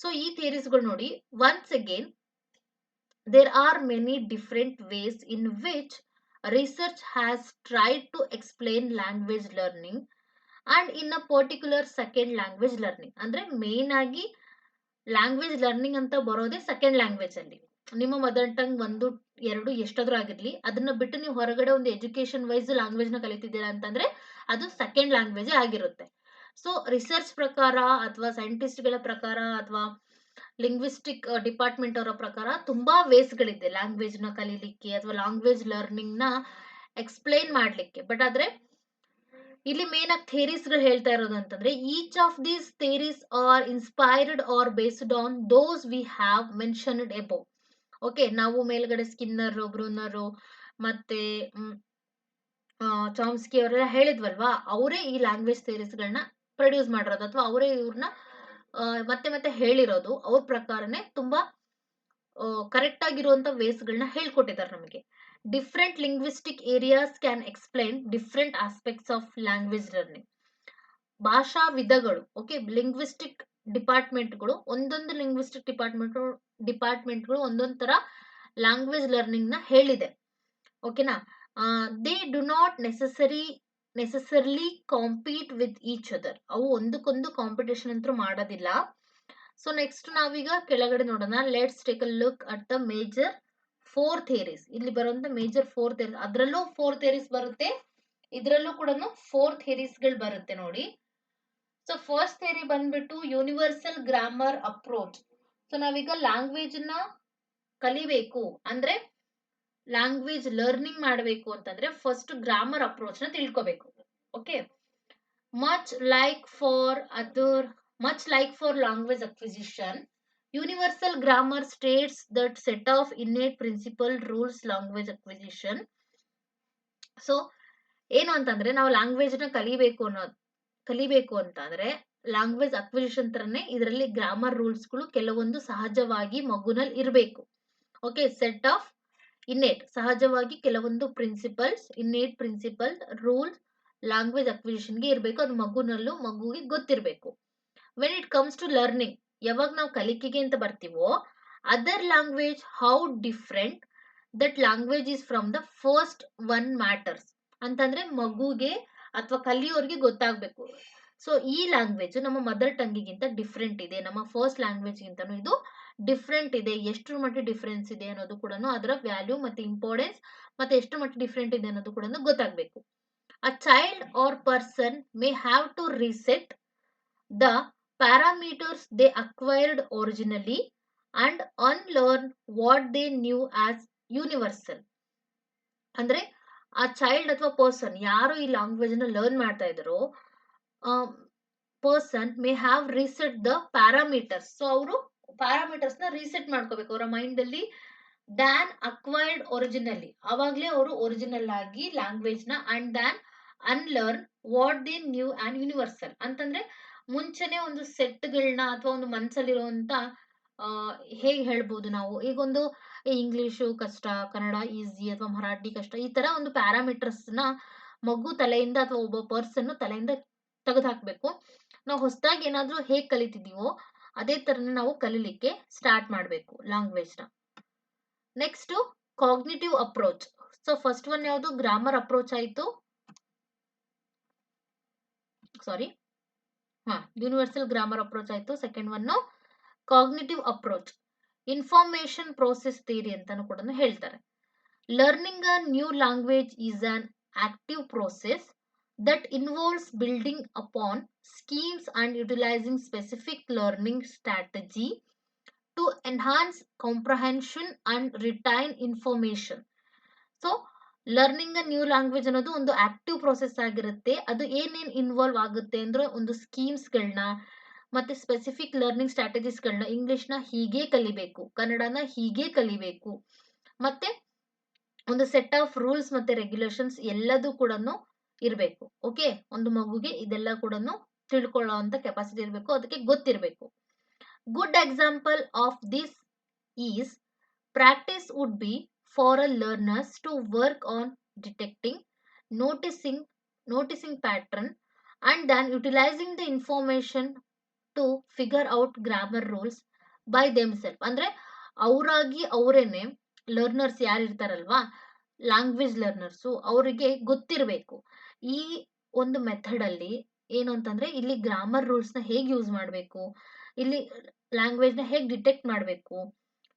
ಸೊ ಈ ಥೇರೀಸ್ ಗಳು ನೋಡಿ, once again there are many different ways in which research has tried to explain language learning and in a particular second language learning. ಅಂದ್ರೆ ಮೇನ್ ಆಗಿ ಲ್ಯಾಂಗ್ವೇಜ್ ಲರ್ನಿಂಗ್ ಅಂತ ಬರೋದೇ ಸೆಕೆಂಡ್ ಲ್ಯಾಂಗ್ವೇಜ್ ಅಲ್ಲಿ. ನಿಮ್ಮ ಮದರ್ ಟಂಗ್ 1, 2 ಎಷ್ಟಾದ್ರೂ ಆಗಿರ್ಲಿ, ಅದನ್ನ ಬಿಟ್ಟು ನೀವು ಹೊರಗಡೆ ಒಂದು ಎಜುಕೇಶನ್ ವೈಸ್ ಲ್ಯಾಂಗ್ವೇಜ್ ನ ಕಲಿತಿದ್ದೀರಾ ಅಂತಂದ್ರೆ ಅದು ಸೆಕೆಂಡ್ ಲ್ಯಾಂಗ್ವೇಜ್ ಆಗಿರುತ್ತೆ. ಸೊ ರಿಸರ್ಚ್ ಪ್ರಕಾರ ಅಥವಾ ಸೈಂಟಿಸ್ಟ್ ಗಳ ಪ್ರಕಾರ ಅಥವಾ ಲಿಂಗ್ವಿಸ್ಟಿಕ್ ಡಿಪಾರ್ಟ್ಮೆಂಟ್ ಅವರ ಪ್ರಕಾರ ತುಂಬಾ ವೇಸ್ ಗಳಿದೆ ಲ್ಯಾಂಗ್ವೇಜ್ ನ ಕಲೀಲಿಕ್ಕೆ ಅಥವಾ ಲ್ಯಾಂಗ್ವೇಜ್ ಲರ್ನಿಂಗ್ ನ ಎಕ್ಸ್ಪ್ಲೈನ್ ಮಾಡ್ಲಿಕ್ಕೆ. ಬಟ್ ಆದ್ರೆ ಇಲ್ಲಿ ಮೇನ್ ಆಗಿ ಥೇರೀಸ್ ಗಳು ಹೇಳ್ತಾ ಇರೋದು ಅಂತಂದ್ರೆ each of these theories are inspired or based on those we have mentioned above. Okay, ನಾವು ಮೇಲ್ಗಡೆ ಸ್ಕಿನ್ನರ್, ಬ್ರೂನರ್ ಮತ್ತೆ ಚಾಮ್ಸ್ಕಿ ಅವರೆಲ್ಲ ಹೇಳಿದ್ವಲ್ವಾ, ಅವರೇ ಈ ಲ್ಯಾಂಗ್ವೇಜ್ ಥೇರೀಸ್ ಗಳನ್ನ ಪ್ರೊಡ್ಯೂಸ್ ಮಾಡಿರೋದು ಅಥವಾ ಅವರೇ ಇವ್ರನ್ನ ಮತ್ತೆ ಮತ್ತೆ ಹೇಳಿರೋದು. ಅವ್ರ ಪ್ರಕಾರನೇ ತುಂಬಾ ಕರೆಕ್ಟ್ ಆಗಿರುವಂತ ವೇಸ್ ಗಳನ್ನ ಹೇಳ್ಕೊಟ್ಟಿದ್ದಾರೆ ನಮಗೆ. Different linguistic areas can explain different aspects of language learning. ಭಾಷಾ ವಿಧಗಳು. ಓಕೆ, ಲಿಂಗ್ವಿಸ್ಟಿಕ್ ಡಿಪಾರ್ಟ್ಮೆಂಟ್ಗಳು, ಒಂದೊಂದು ಲಿಂಗ್ವಿಸ್ಟಿಕ್ ಡಿಪಾರ್ಟ್ಮೆಂಟ್ಗಳು ಒಂದೊಂದು ತರ ಲ್ಯಾಂಗ್ವೇಜ್ ಲರ್ನಿಂಗ್ ನ ಹೇಳಿದೆ. ಓಕೆನಾ. They do not necessarily compete with each other. ಅವು ಒಂದಕ್ಕೊಂದು ಕಾಂಪಿಟೇಷನ್ ಅಂತೂ ಮಾಡೋದಿಲ್ಲ. ಸೊ ನೆಕ್ಸ್ಟ್ ನಾವೀಗ ಕೆಳಗಡೆ ನೋಡೋಣ. Let's take a look at the major 4 theories. ಇಲ್ಲಿ ಬರುವಂತ ಮೇಜರ್ 4 ಥಿಯರೀಸ್, ಅದರಲ್ಲೂ 4 ಥಿಯರೀಸ್ ಬರುತ್ತೆ, ಇದರಲ್ಲೂ ಕೂಡ 4 ಥಿಯರೀಸ್ ಗಳು ಬರುತ್ತೆ ನೋಡಿ. ಸೊ ಫಸ್ಟ್ ಥಿಯರಿ ಬಂದ್ಬಿಟ್ಟು ಯೂನಿವರ್ಸಲ್ ಗ್ರಾಮರ್ ಅಪ್ರೋಚ್. ಸೊ ನಾವೀಗ ಲ್ಯಾಂಗ್ವೇಜ್ ನ ಕಲಿಬೇಕು ಅಂದ್ರೆ, ಲ್ಯಾಂಗ್ವೇಜ್ ಲರ್ನಿಂಗ್ ಮಾಡಬೇಕು ಅಂತಂದ್ರೆ ಫಸ್ಟ್ ಗ್ರಾಮರ್ ಅಪ್ರೋಚ್ ನ ತಿಳ್ಕೋಬೇಕು. Okay, much like for language acquisition, universal grammar states that set of innate principle rules language acquisition. So ಏನು ಅಂತಂದ್ರೆ, ನಾವು ಲ್ಯಾಂಗ್ವೇಜ್ ನ ಕಲಿಬೇಕು ಅಂತಂದ್ರೆ ಲ್ಯಾಂಗ್ವೇಜ್ ಅಕ್ವಿಸಿಷನ್ ತರನೇ ಇದರಲ್ಲಿ ಗ್ರಾಮರ್ ರೂಲ್ಸ್ ಗಳು ಕೆಲವೊಂದು ಸಹಜವಾಗಿ ಮಗುನಲ್ಲಿ ಇರಬೇಕು. ಓಕೆ, ಸೆಟ್ ಆಫ್ ಇನ್ನೇಟ್, ಸಹಜವಾಗಿ ಕೆಲವೊಂದು innate principle rules language acquisition ಗೆ ಇರಬೇಕು. ಅದು ಮಗುವಿಗೆ ಗೊತ್ತಿರಬೇಕು. When it comes to learning, ಯಾವಾಗ ನಾವು ಕಲಿಕೆಗೆ ಅಂತ ಬರ್ತೀವೋ, other language how different that language is from the first one matters. ಅಂತಂದ್ರೆ ಮಗುಗೆ ಅಥವಾ ಕಲಿಯೋರ್ಗೆ ಗೊತ್ತಾಗ್ಬೇಕು. ಸೊ ಈ ಲ್ಯಾಂಗ್ವೇಜ್ ನಮ್ಮ ಮದರ್ ಟಂಗಿಗಿಂತ ಡಿಫ್ರೆಂಟ್ ಇದೆ, ನಮ್ಮ ಫಸ್ಟ್ ಲ್ಯಾಂಗ್ವೇಜ್ ಗಿಂತನೂ ಇದು ಡಿಫ್ರೆಂಟ್ ಇದೆ. ಎಷ್ಟು ಮಟ್ಟಿಗೆ ಡಿಫ್ರೆನ್ಸ್ ಇದೆ ಅನ್ನೋದು ಕೂಡ, ಅದರ ವ್ಯಾಲ್ಯೂ ಮತ್ತೆ ಇಂಪಾರ್ಟೆನ್ಸ್ ಮತ್ತೆ ಎಷ್ಟು ಮಟ್ಟಿಗೆ ಡಿಫ್ರೆಂಟ್ ಇದೆ ಅನ್ನೋದು ಕೂಡ ಗೊತ್ತಾಗ್ಬೇಕು. A child or person may have to reset the parameters they acquired originally and unlearn what they knew as universal. ಅಂದ್ರೆ ಆ ಚೈಲ್ಡ್ ಅಥವಾ ಪರ್ಸನ್ ಯಾರು ಈ ಲ್ಯಾಂಗ್ವೇಜ್ ನ ಲರ್ನ್ ಮಾಡ್ತಾ ಇದ್ದಾರೋ, person may have reset the parameters. So ಅವರು parameters ನ ರೀಸೆಟ್ ಮಾಡ್ಕೋಬೇಕು ಅವರ ಮೈಂಡ್ ಅಲ್ಲಿ. ದ್ಯಾನ್ ಅಕ್ವೈರ್ಡ್ ಒರಿಜಿನಲಿ, ಅವಾಗ್ಲೇ ಅವರು ಒರಿಜಿನಲ್ ಆಗಿ ಲ್ಯಾಂಗ್ವೇಜ್ ನ, and then unlearn what they knew and universal. ಅಂತಂದ್ರೆ ಮುಂಚೆನೆ ಒಂದು ಸೆಟ್ಗಳನ್ನ ಅಥವಾ ಒಂದು ಮನ್ಸಲ್ಲಿರುವಂತ ಹೇಗೆ ಹೇಳ್ಬೋದು ನಾವು, ಈಗೊಂದು ಇಂಗ್ಲಿಷು ಕಷ್ಟ, ಕನ್ನಡ ಈಸಿ ಅಥವಾ ಮರಾಠಿ ಕಷ್ಟ, ಈ ತರ ಒಂದು ಪ್ಯಾರಾಮೀಟರ್ಸ್ ನ ಮಗು ತಲೆಯಿಂದ ಅಥವಾ ಒಬ್ಬ ಪರ್ಸನ್ ತಲೆಯಿಂದ ತೆಗೆದು ಹಾಕ್ಬೇಕು. ನಾವು ಹೊಸದಾಗಿ ಏನಾದ್ರೂ ಹೇಗ್ ಕಲಿತಿದೀವೋ ಅದೇ ತರನೇ ನಾವು ಕಲಿಲಿಕ್ಕೆ ಸ್ಟಾರ್ಟ್ ಮಾಡ್ಬೇಕು ಲ್ಯಾಂಗ್ವೇಜ್ ನ. Next cognitive approach. So first one ಯಾವುದು, ಗ್ರಾಮರ್ ಅಪ್ರೋಚ್ ಆಯ್ತು. ಯೂನಿವರ್ಸಲ್ ಗ್ರಾಮರ್ ಅಪ್ರೋಚ್ ಆಯ್ತು. Second one cognitive approach, information process theory ಅಂತಾನು ಕೂಡ ಹೇಳ್ತಾರೆ. Learning a new language is on active process that involves building upon schemes and utilizing specific learning strategy to enhance comprehension and retain information. So learning a new language ಅನ್ನೋದು ಒಂದು active process ಆಗಿರುತ್ತೆ. ಅದು ಏನೇನ್ involve ಆಗುತ್ತೆ ಅಂದ್ರೆ, ಒಂದು ಸ್ಕೀಮ್ಸ್ಗಳನ್ನ ಮತ್ತೆ specific learning ಸ್ಟ್ರಾಟಜೀಸ್ಗಳನ್ನ, ಇಂಗ್ಲಿಷ್ನ ಹೀಗೆ ಕಲಿಬೇಕು, ಕನ್ನಡನ ಹೀಗೆ ಕಲಿಬೇಕು, ಮತ್ತೆ ಒಂದು ಸೆಟ್ ಆಫ್ ರೂಲ್ಸ್ ಮತ್ತೆ ರೆಗ್ಯುಲೇಷನ್ಸ್ ಎಲ್ಲದೂ ಕೂಡ ಇರಬೇಕು. ಓಕೆ, ಒಂದು ಮಗುಗೆ ಇದೆಲ್ಲ ಕೂಡ ತಿಳ್ಕೊಳ್ಳೋ ಅಂತ ಕೆಪಾಸಿಟಿ ಇರಬೇಕು, ಅದಕ್ಕೆ ಗೊತ್ತಿರಬೇಕು. Good example of this is practice would be for a learners to work on detecting, noticing pattern and then utilising the information to figure out grammar rules by themselves. ಅಂದ್ರೆ ಅವರೇನೆ ಲರ್ನರ್ಸ್ ಯಾರು ಇರ್ತಾರಲ್ವಾ, language ಲರ್ನರ್ಸು, ಅವರಿಗೆ ಗೊತ್ತಿರಬೇಕು ಈ ಒಂದು method ಅಲ್ಲಿ ಏನು ಅಂತಂದ್ರೆ, ಇಲ್ಲಿ ಗ್ರಾಮರ್ ರೂಲ್ಸ್ ನ ಹೇಗೆ ಯೂಸ್ ಮಾಡಬೇಕು, ಇಲ್ಲಿ ಲ್ಯಾಂಗ್ವೇಜ್ ನ ಹೇಗೆ ಡಿಟೆಕ್ಟ್ ಮಾಡಬೇಕು,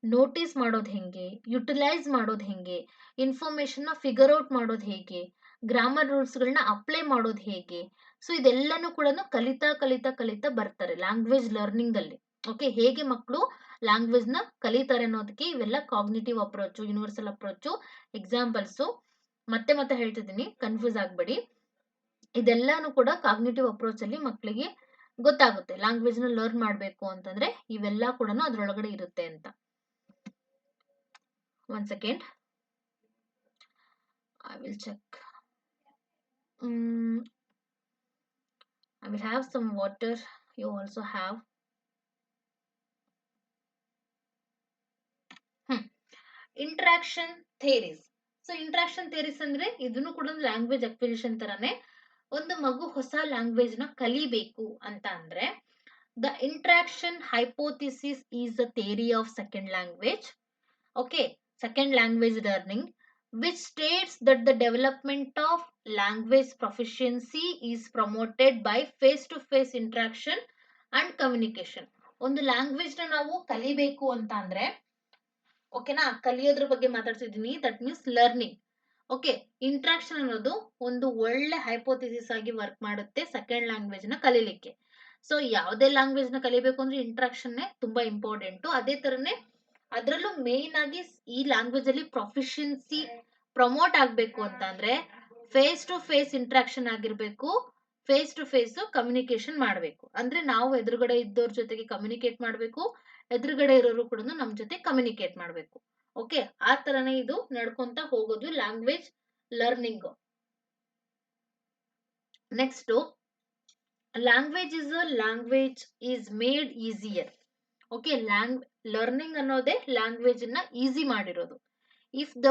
ನೋಟಿಸ್ ಮಾಡೋದು ಹೆಂಗೆ, ಯುಟಿಲೈಸ್ ಮಾಡೋದು ಹೆಂಗೆ, ಇನ್ಫಾರ್ಮೇಶನ್ ನ ಫಿಗರ್ ಔಟ್ ಮಾಡೋದು ಹೇಗೆ, ಗ್ರಾಮರ್ ರೂಲ್ಸ್ ಗಳನ್ನ ಅಪ್ಲೈ ಮಾಡೋದು ಹೇಗೆ. ಸೊ ಇದೆಲ್ಲಾನು ಕೂಡ ಕಲಿತಾ ಕಲಿತಾ ಕಲಿತಾ ಬರ್ತಾರೆ ಲ್ಯಾಂಗ್ವೇಜ್ ಲರ್ನಿಂಗ್ ಅಲ್ಲಿ. ಓಕೆ, ಹೇಗೆ ಮಕ್ಕಳು ಲ್ಯಾಂಗ್ವೇಜ್ ನ ಕಲಿತಾರೆ ಅನ್ನೋದಕ್ಕೆ ಇವೆಲ್ಲ cognitive approach, universal approach examples. ಮತ್ತೆ ಮತ್ತೆ ಹೇಳ್ತಿದ್ದೀನಿ, ಕನ್ಫ್ಯೂಸ್ ಆಗ್ಬೇಡಿ. ಇದೆಲ್ಲಾನು ಕೂಡ ಕಾಗ್ನಿಟಿವ್ ಅಪ್ರೋಚ್ ಅಲ್ಲಿ ಮಕ್ಕಳಿಗೆ ಗೊತ್ತಾಗುತ್ತೆ. ಲ್ಯಾಂಗ್ವೇಜ್ ನ ಲರ್ನ್ ಮಾಡ್ಬೇಕು ಅಂತಂದ್ರೆ ಇವೆಲ್ಲ ಕೂಡ ಅದ್ರೊಳಗಡೆ ಇರುತ್ತೆ ಅಂತ. One second, I will check. I will have some water. You also have. Interaction theories. So interaction theories ಅಂದ್ರೆ ಇದನ್ನು ಕೂಡ ಲ್ಯಾಂಗ್ವೇಜ್ ಅಕ್ವಿಸಿಷನ್ ತರಾನೇ. ಒಂದು ಮಗು ಹೊಸ ಲ್ಯಾಂಗ್ವೇಜ್ ನ ಕಲಿಬೇಕು ಅಂತ ಅಂದ್ರೆ the interaction hypothesis is the theory of second language. Okay, second language learning, which states that the development of language proficiency is promoted by face to face interaction and communication. ಒಂದು language ನ ನಾವು ಕಲಿಬೇಕು ಅಂತ ಅಂದ್ರೆ, ಓಕೆನಾ, ಕಲಿಯೋದ್ರ ಬಗ್ಗೆ ಮಾತಾಡ್ತಿದ್ದೀನಿ, that means learning. Okay, interaction ಅನ್ನೋದು ಒಂದು ಒಳ್ಳೆ ಹೈಪೋಥಿಸಿಸ್ ಆಗಿ ವರ್ಕ್ ಮಾಡುತ್ತೆ ಸೆಕೆಂಡ್ ಲ್ಯಾಂಗ್ವೇಜ್ ನ ಕಲೀಲಿಕ್ಕೆ. ಸೊ ಯಾವುದೇ ಲ್ಯಾಂಗ್ವೇಜ್ ನ ಕಲಿಬೇಕು ಅಂದ್ರೆ ಇಂಟ್ರಾಕ್ಷನ್ ತುಂಬಾ ಇಂಪಾರ್ಟೆಂಟ್. ಅದೇ ತರನೇ ಅದರಲ್ಲೂ ಮೇನ್ ಆಗಿ ಈ ಲ್ಯಾಂಗ್ವೇಜ್ ಅಲ್ಲಿ ಪ್ರೊಫಿಷಿಯನ್ಸಿ ಪ್ರಮೋಟ್ ಆಗ್ಬೇಕು ಅಂತ ಅಂದ್ರೆ ಫೇಸ್ ಟು ಫೇಸ್ ಇಂಟ್ರಾಕ್ಷನ್ ಆಗಿರ್ಬೇಕು, ಫೇಸ್ ಟು ಫೇಸ್ ಕಮ್ಯುನಿಕೇಶನ್ ಮಾಡ್ಬೇಕು. ಅಂದ್ರೆ ನಾವು ಎದುರುಗಡೆ ಇದ್ದವ್ರ ಜೊತೆಗೆ ಕಮ್ಯುನಿಕೇಟ್ ಮಾಡ್ಬೇಕು, ಎದುರುಗಡೆ ಇರೋರು ಕೂಡ ನಮ್ ಜೊತೆ ಕಮ್ಯುನಿಕೇಟ್ ಮಾಡ್ಬೇಕು. ಓಕೆ, ಆ ತರನೇ ಇದು ನಡ್ಕೊಂತ ಹೋಗೋದು language learning. Next, language is a language is made easier. Okay, learning ಅನ್ನೋದೇ ಲ್ಯಾಂಗ್ವೇಜ್ ನ ಈಸಿ ಮಾಡಿರೋದು. If the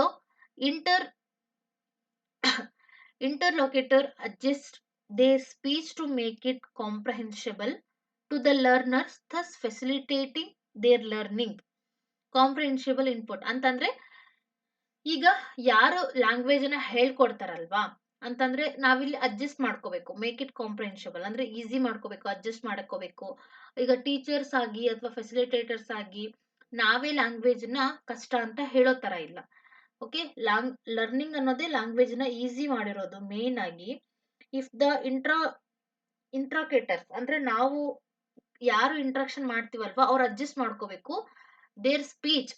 interlocutor adjust their speech to make it comprehensible to the learners, thus facilitating their learning. Comprehensible input ಅಂತಂದ್ರೆ, ಈಗ ಯಾರು language ನ ಹೇಳ್ಕೊಡ್ತಾರಲ್ವಾ ಅಂತಂದ್ರೆ ನಾವಿಲ್ಲಿ adjust ಮಾಡ್ಕೋಬೇಕು. ಮೇಕ್ ಇಟ್ ಕಾಂಪ್ರಿಹೆನ್ಸಿಬಲ್ ಅಂದ್ರೆ ಈಸಿ ಮಾಡ್ಕೋಬೇಕು, ಅಡ್ಜಸ್ಟ್ ಮಾಡ್ಕೋಬೇಕು. ಈಗ ಟೀಚರ್ಸ್ ಆಗಿ ಅಥವಾ ಫೆಸಿಲಿಟೇಟರ್ಸ್ ಆಗಿ ನಾವೇ ಲ್ಯಾಂಗ್ವೇಜ್ ನ ಕಷ್ಟ ಅಂತ ಹೇಳೋ ತರ ಇಲ್ಲ. ಓಕೆ, ಲರ್ನಿಂಗ್ ಅನ್ನೋದೇ ಲ್ಯಾಂಗ್ವೇಜ್ ನ ಈಸಿ ಮಾಡಿರೋದು ಮೇನ್ ಆಗಿ. ಇಫ್ ದ ಇಂಟ್ರಾಕೇಟರ್ಸ್ ಅಂದ್ರೆ ನಾವು ಯಾರು ಇಂಟ್ರಾಕ್ಷನ್ ಮಾಡ್ತೀವಲ್ವಾ ಅವ್ರು ಅಡ್ಜಸ್ಟ್ ಮಾಡ್ಕೋಬೇಕು ದೇರ್ ಸ್ಪೀಚ್.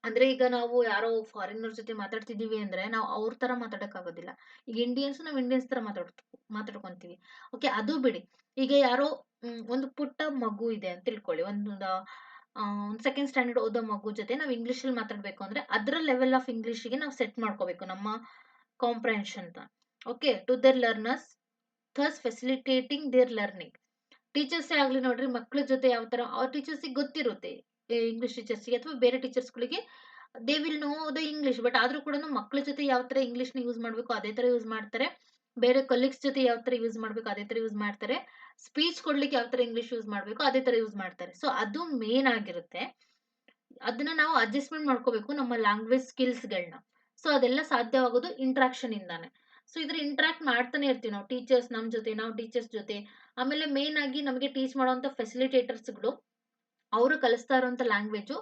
ಅಂದ್ರೆ ಈಗ ನಾವು ಯಾರೋ ಫಾರಿನರ್ ಜೊತೆ ಮಾತಾಡ್ತಿದೀವಿ ಅಂದ್ರೆ ನಾವು ಅವ್ರ ತರ ಮಾತಾಡಕ್ ಆಗೋದಿಲ್ಲ. ಈಗ ಇಂಡಿಯನ್ಸ್ ನಾವು ಇಂಡಿಯನ್ಸ್ ತರ ಮಾತಾಡ್ಕೊಂತೀವಿ. ಓಕೆ, ಅದು ಬಿಡಿ. ಈಗ ಯಾರೋ ಒಂದು ಪುಟ್ಟ ಮಗು ಇದೆ ಅಂತ ತಿಳ್ಕೊಳ್ಳಿ, ಒಂದು ಸೆಕೆಂಡ್ ಸ್ಟ್ಯಾಂಡರ್ಡ್ ಓದೋ ಮಗು ಜೊತೆ ನಾವು ಇಂಗ್ಲಿಷ್ ಅಲ್ಲಿ ಮಾತಾಡ್ಬೇಕು ಅಂದ್ರೆ ಅದರ ಲೆವೆಲ್ ಆಫ್ ಇಂಗ್ಲಿಷ್ ಗೆ ನಾವು ಸೆಟ್ ಮಾಡ್ಕೋಬೇಕು ನಮ್ಮ comprehension. Okay, to their learners thus facilitating their learning. Teachers ಆಗ್ಲಿ ನೋಡ್ರಿ, ಮಕ್ಳ ಜೊತೆ ಯಾವ ತರ ಅವ್ರ ಟೀಚರ್ಸ್ ಗೊತ್ತಿರುತ್ತೆ, ಇಂಗ್ಲಿಷ್ ಟೀಚರ್ಸ್ಗೆ ಅಥವಾ ಬೇರೆ ಟೀಚರ್ಸ್ ಗಳಿಗೆ they will know the English, but ಆದ್ರೂ ಕೂಡ ಮಕ್ಳ ಜೊತೆ ಯಾವ ತರ ಇಂಗ್ಲಿಷ್ ನ ಯೂಸ್ ಮಾಡ್ಬೇಕು ಅದೇ ತರ ಯೂಸ್ ಮಾಡ್ತಾರೆ. ಬೇರೆ ಕೊಲೀಗ್ಸ್ ಜೊತೆ ಯಾವ ತರ ಯೂಸ್ ಮಾಡ್ಬೇಕು ಅದೇ ತರ ಯೂಸ್ ಮಾಡ್ತಾರೆ. ಸ್ಪೀಚ್ ಕೊಡ್ಲಿಕ್ಕೆ ಯಾವ ತರ ಇಂಗ್ಲಿಷ್ ಯೂಸ್ ಮಾಡ್ಬೇಕು ಅದೇ ತರ ಯೂಸ್ ಮಾಡ್ತಾರೆ. ಸೊ ಅದು ಮೇನ್ ಆಗಿರುತ್ತೆ. ಅದನ್ನ ನಾವು ಅಡ್ಜಸ್ಟ್ಮೆಂಟ್ ಮಾಡ್ಕೋಬೇಕು ನಮ್ಮ ಲ್ಯಾಂಗ್ವೇಜ್ ಸ್ಕಿಲ್ಸ್ ಗಳನ್ನ. ಸೊ ಅದೆಲ್ಲ ಸಾಧ್ಯವಾಗೋದು ಇಂಟ್ರಾಕ್ಷನ್ ಇಂದಾನೆ. ಸೊ ಇದ್ರ ಇಂಟ್ರಾಕ್ಟ್ ಮಾಡ್ತಾನೆ ಇರ್ತೀವಿ ನಾವು, ಟೀಚರ್ಸ್ ನಮ್ ಜೊತೆ, ನಾವು ಟೀಚರ್ಸ್ ಜೊತೆ. ಆಮೇಲೆ ಮೇನ್ ಆಗಿ ನಮಗೆ ಟೀಚ್ ಮಾಡುವಂತ ಫೆಸಿಲಿಟೇಟರ್ಸ್ ಗಳು ಅವರು ಕಲಿಸ್ತಾ ಇರುವಂತ ಲ್ಯಾಂಗ್ವೇಜ್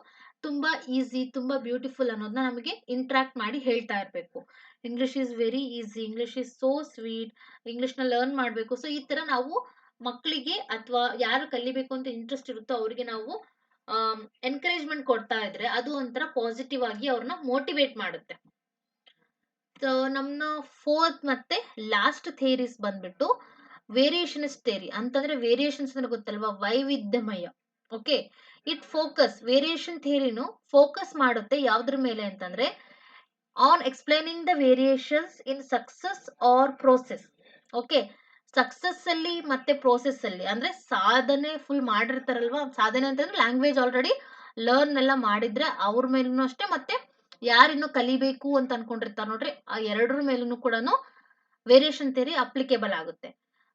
ತುಂಬಾ ಈಸಿ, ತುಂಬಾ ಬ್ಯೂಟಿಫುಲ್ ಅನ್ನೋದನ್ನ ನಮಗೆ ಇಂಟ್ರಾಕ್ಟ್ ಮಾಡಿ ಹೇಳ್ತಾ ಇರ್ಬೇಕು. English is very easy, English is so sweet, English ನ ಲರ್ನ್ ಮಾಡ್ಬೇಕು. ಸೊ ಈ ತರ ನಾವು ಮಕ್ಕಳಿಗೆ ಅಥವಾ ಯಾರು ಕಲಿಬೇಕು ಅಂತ ಇಂಟ್ರೆಸ್ಟ್ ಇರುತ್ತೋ ಅವ್ರಿಗೆ ನಾವು ಎನ್ಕರೇಜ್ಮೆಂಟ್ ಕೊಡ್ತಾ ಇದ್ರೆ ಅದು ಒಂಥರ ಪಾಸಿಟಿವ್ ಆಗಿ ಅವ್ರನ್ನ ಮೋಟಿವೇಟ್ ಮಾಡುತ್ತೆ. ಸೊ ನಮ್ಮ ಫೋರ್ತ್ ಮತ್ತೆ ಲಾಸ್ಟ್ ಥಿಯರೀಸ್ ಬಂದ್ಬಿಟ್ಟು ವೇರಿಯೇಷನ್ಸ್ ಥಿಯರಿ. ಅಂತಂದ್ರೆ ವೇರಿಯೇಷನ್ಸ್ ಅಂದ್ರೆ ಗೊತ್ತಲ್ವಾ, ವೈವಿಧ್ಯಮಯ. ಓಕೆ, ಇಟ್ ಫೋಕಸ್, ವೇರಿಯೇಷನ್ ಥಿಯರಿನು ಫೋಕಸ್ ಮಾಡುತ್ತೆ ಯಾವ್ದ್ರ ಮೇಲೆ ಅಂತಂದ್ರೆ on explaining the variations in success or process. Okay, success ಅಲ್ಲಿ ಮತ್ತೆ ಪ್ರೋಸೆಸ್ ಅಲ್ಲಿ ಅಂದ್ರೆ ಸಾಧನೆ ಫುಲ್ ಮಾಡಿರ್ತಾರಲ್ವಾ, ಸಾಧನೆ ಅಂತಂದ್ರೆ ಲ್ಯಾಂಗ್ವೇಜ್ ಆಲ್ರೆಡಿ ಲರ್ನ್ ಎಲ್ಲ ಮಾಡಿದ್ರೆ ಅವ್ರ ಮೇಲೂ ಅಷ್ಟೇ, ಮತ್ತೆ ಯಾರಿನ್ನು ಕಲಿಬೇಕು ಅಂತ ಅನ್ಕೊಂಡಿರ್ತಾರ ನೋಡ್ರಿ ಆ ಎರಡರ ಮೇಲೂ ಕೂಡ ವೇರಿಯೇಷನ್ ಥಿಯರಿ ಅಪ್ಲಿಕೇಬಲ್ ಆಗುತ್ತೆ.